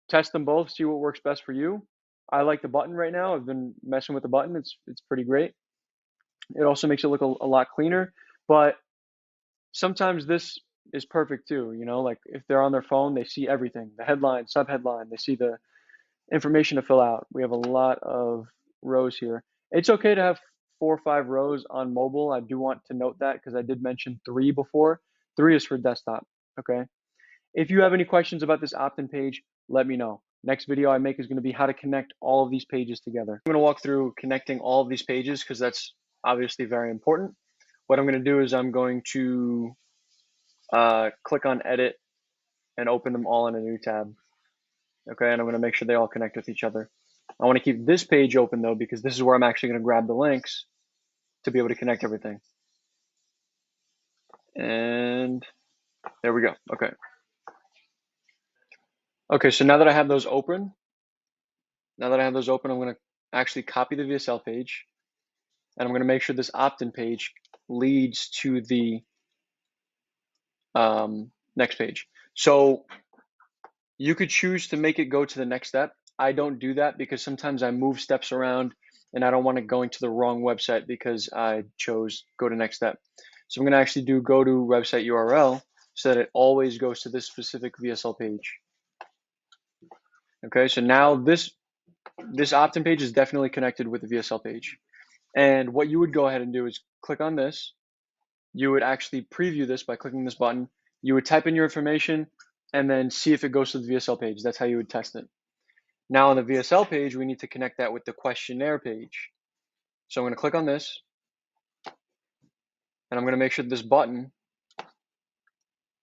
Test them both, see what works best for you. I like the button right now. I've been messing with the button. It's pretty great. It also makes it look a lot cleaner, but sometimes this is perfect too. Like if they're on their phone, they see everything, the headline, subheadline, they see the information to fill out. We have a lot of rows here. It's okay to have 4 or 5 rows on mobile. I do want to note that because I did mention 3 before. 3 is for desktop, okay? If you have any questions about this opt-in page, let me know. Next video I make is going to be how to connect all of these pages together. I'm going to walk through connecting all of these pages because that's obviously very important. What I'm going to do is I'm going to click on edit and open them all in a new tab. Okay, and I'm going to make sure they all connect with each other. I want to keep this page open though because this is where I'm actually going to grab the links to be able to connect everything. And there we go. Okay. Okay, so now that I have those open, I'm going to actually copy the VSL page, and I'm going to make sure this opt-in page leads to the next page. So you could choose to make it go to the next step. I don't do that because sometimes I move steps around and I don't want it going to the wrong website because I chose go to next step. So I'm going to actually do go to website URL so that it always goes to this specific VSL page. Okay, so now this opt-in page is definitely connected with the VSL page. And what you would go ahead and do is click on this. You would actually preview this by clicking this button. You would type in your information and then see if it goes to the VSL page. That's how you would test it. Now on the VSL page, we need to connect that with the questionnaire page. So I'm going to click on this, and I'm going to make sure this button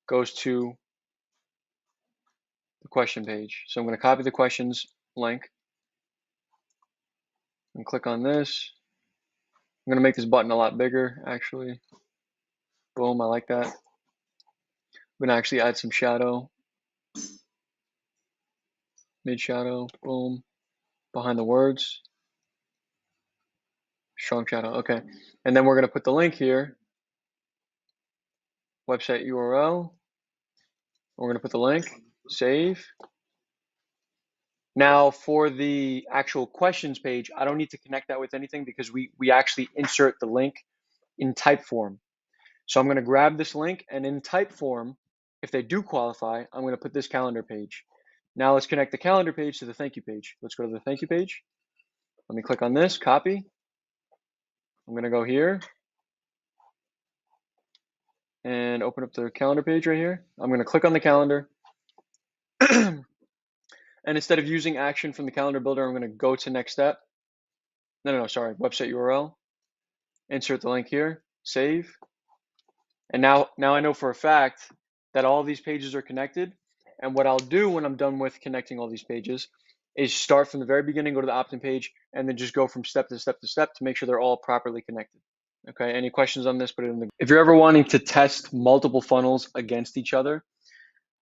goes to the question page. So I'm going to copy the questions link, and click on this. I'm going to make this button a lot bigger, actually. Boom, I like that. I'm going to actually add some shadow. Mid shadow, boom. Behind the words. Strong shadow, okay. And then we're going to put the link here. Website URL. We're going to put the link, save. Now for the actual questions page, I don't need to connect that with anything because we actually insert the link in Typeform. So I'm going to grab this link, and in Typeform, if they do qualify, I'm going to put this calendar page. Now let's connect the calendar page to the thank you page. Let's go to the thank you page. Let me click on this, copy. I'm going to go here and open up the calendar page right here. I'm going to click on the calendar. And instead of using action from the calendar builder, I'm going to go to next step. No, sorry, website URL. Insert the link here, save. And now I know for a fact that all these pages are connected. And what I'll do when I'm done with connecting all these pages is start from the very beginning, go to the opt-in page, and then just go from step to step to step to make sure they're all properly connected. Okay, any questions on this? Put it in the. If you're ever wanting to test multiple funnels against each other,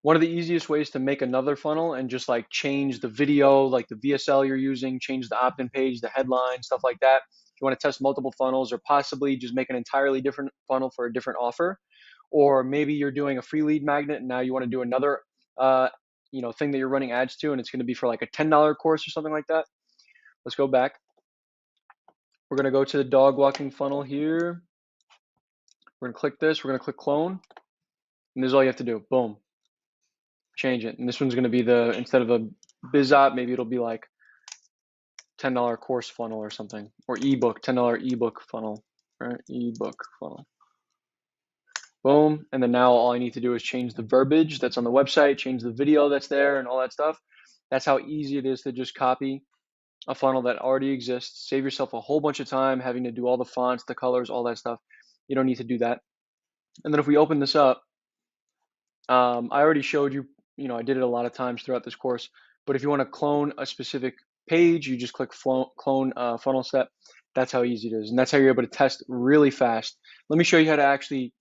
one of the easiest ways to make another funnel and just like change the video, like the VSL you're using, change the opt-in page, the headline, stuff like that. If you want to test multiple funnels, or possibly just make an entirely different funnel for a different offer, or maybe you're doing a free lead magnet and now you want to do another thing that you're running ads to, and it's going to be for like a $10 course or something like that. Let's go back. We're going to go to the dog walking funnel here. We're going to click this. We're going to click clone, and this is all you have to do. Boom. Change it. And this one's going to be instead of a biz op, maybe it'll be like $10 course funnel or something, or ebook, $10 ebook funnel, right? Ebook funnel. Boom. And then now all I need to do is change the verbiage that's on the website, change the video that's there and all that stuff. That's how easy it is to just copy a funnel that already exists. Save yourself a whole bunch of time having to do all the fonts, the colors, all that stuff. You don't need to do that. And then if we open this up, I already showed you, I did it a lot of times throughout this course, but if you want to clone a specific page, you just click clone funnel step. That's how easy it is. And that's how you're able to test really fast. Let me show you how to actually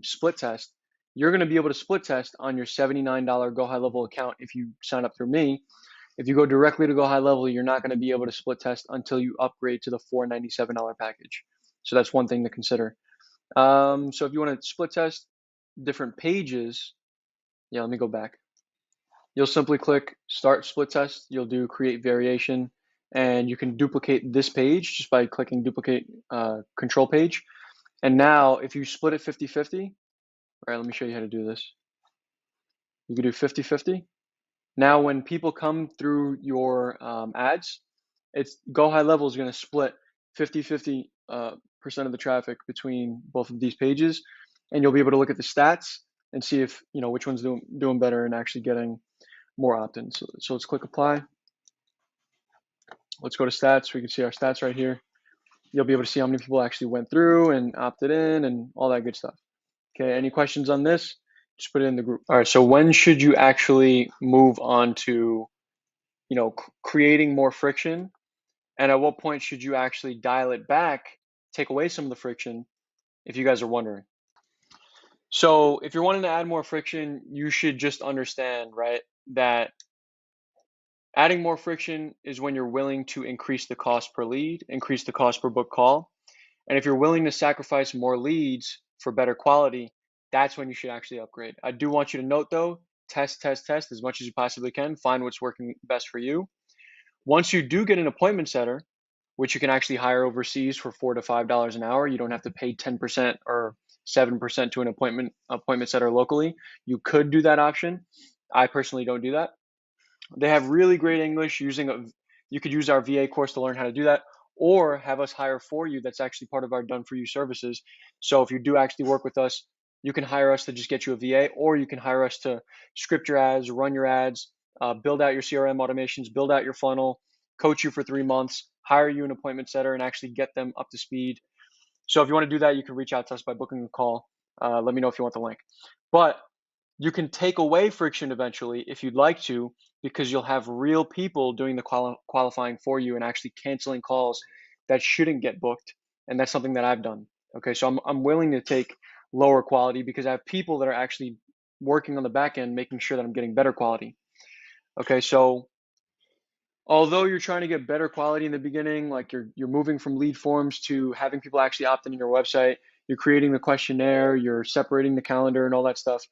split test. You're going to be able to split test on your $79 GoHighLevel account if you sign up through me. If you go directly to GoHighLevel, you're not going to be able to split test until you upgrade to the $497 package. So that's one thing to consider. So if you want to split test different pages, let me go back. You'll simply click start split test. You'll do create variation, and you can duplicate this page just by clicking duplicate control page. And now if you split it 50-50, all right, let me show you how to do this. You can do 50-50. Now when people come through your ads, GoHighLevel is going to split 50-50% of the traffic between both of these pages, and you'll be able to look at the stats and see if which one's doing better and actually getting more opt-ins. So let's click apply. Let's go to stats. We can see our stats right here. You'll be able to see how many people actually went through and opted in and all that good stuff. Okay, any questions on this? Just put it in the group. All right, so when should you actually move on to creating more friction, and at what point should you actually dial it back, take away some of the friction, if you guys are wondering? So if you're wanting to add more friction, you should just understand, right, that adding more friction is when you're willing to increase the cost per lead, increase the cost per book call. And if you're willing to sacrifice more leads for better quality, that's when you should actually upgrade. I do want you to note though, test as much as you possibly can, find what's working best for you. Once you do get an appointment setter, which you can actually hire overseas for $4 to $5 an hour, you don't have to pay 10% or 7% to an appointment setter locally. You could do that option. I personally don't do that. They have really great English. You could use our VA course to learn how to do that, or have us hire for you. That's actually part of our done for you services. So if you do actually work with us, you can hire us to just get you a VA, or you can hire us to script your ads, run your ads, build out your CRM automations, build out your funnel, coach you for 3 months, hire you an appointment setter, and actually get them up to speed. So if you want to do that, you can reach out to us by booking a call. Let me know if you want the link. But You can take away friction eventually if you'd like to, because you'll have real people doing the qualifying for you and actually canceling calls that shouldn't get booked. And that's something that I've done. Okay, so I'm willing to take lower quality because I have people that are actually working on the back end, making sure that I'm getting better quality. Okay, so although you're trying to get better quality in the beginning, like you're moving from lead forms to having people actually opt in your website, you're creating the questionnaire, you're separating the calendar and all that stuff.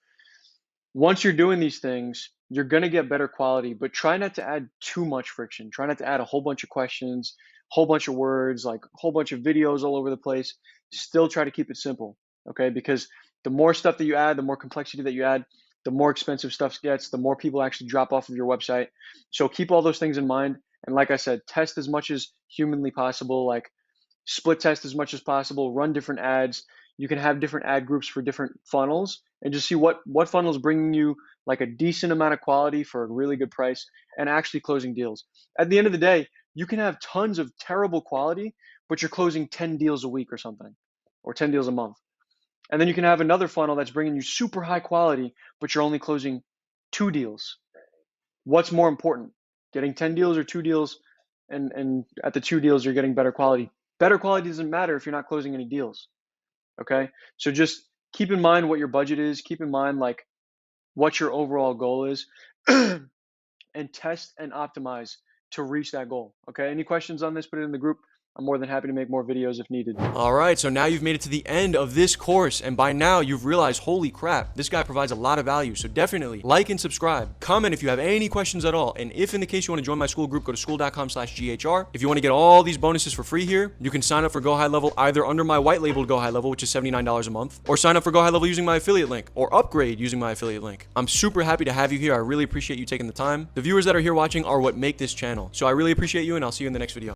Once you're doing these things, you're going to get better quality, but try not to add too much friction. Try not to add a whole bunch of questions, whole bunch of words, like a whole bunch of videos all over the place. Still try to keep it simple, okay? Because the more stuff that you add, the more complexity that you add, the more expensive stuff gets, the more people actually drop off of your website. So keep all those things in mind. And like I said, test as much as humanly possible, like split test as much as possible, run different ads. You can have different ad groups for different funnels and just see what funnel is bringing you like a decent amount of quality for a really good price and actually closing deals. At the end of the day, you can have tons of terrible quality, but you're closing 10 deals a week or something, or 10 deals a month. And then you can have another funnel that's bringing you super high quality, but you're only closing 2 deals. What's more important, getting 10 deals or 2 deals? And at the 2 deals, you're getting better quality. Better quality doesn't matter if you're not closing any deals. Okay, so just keep in mind what your budget is, keep in mind like what your overall goal is, and test and optimize to reach that goal. Okay, any questions on this, put it in the group. I'm more than happy to make more videos if needed. Alright, so now you've made it to the end of this course, and by now you've realized, holy crap, this guy provides a lot of value. So definitely like and subscribe. Comment if you have any questions at all, and if in the case you want to join my school group, go to school.com/GHR. If you want to get all these bonuses for free here, you can sign up for GoHighLevel either under my white labeled GoHighLevel, which is $79 a month, or sign up for GoHighLevel using my affiliate link, or upgrade using my affiliate link. I'm super happy to have you here. I really appreciate you taking the time. The viewers that are here watching are what make this channel. So I really appreciate you, and I'll see you in the next video.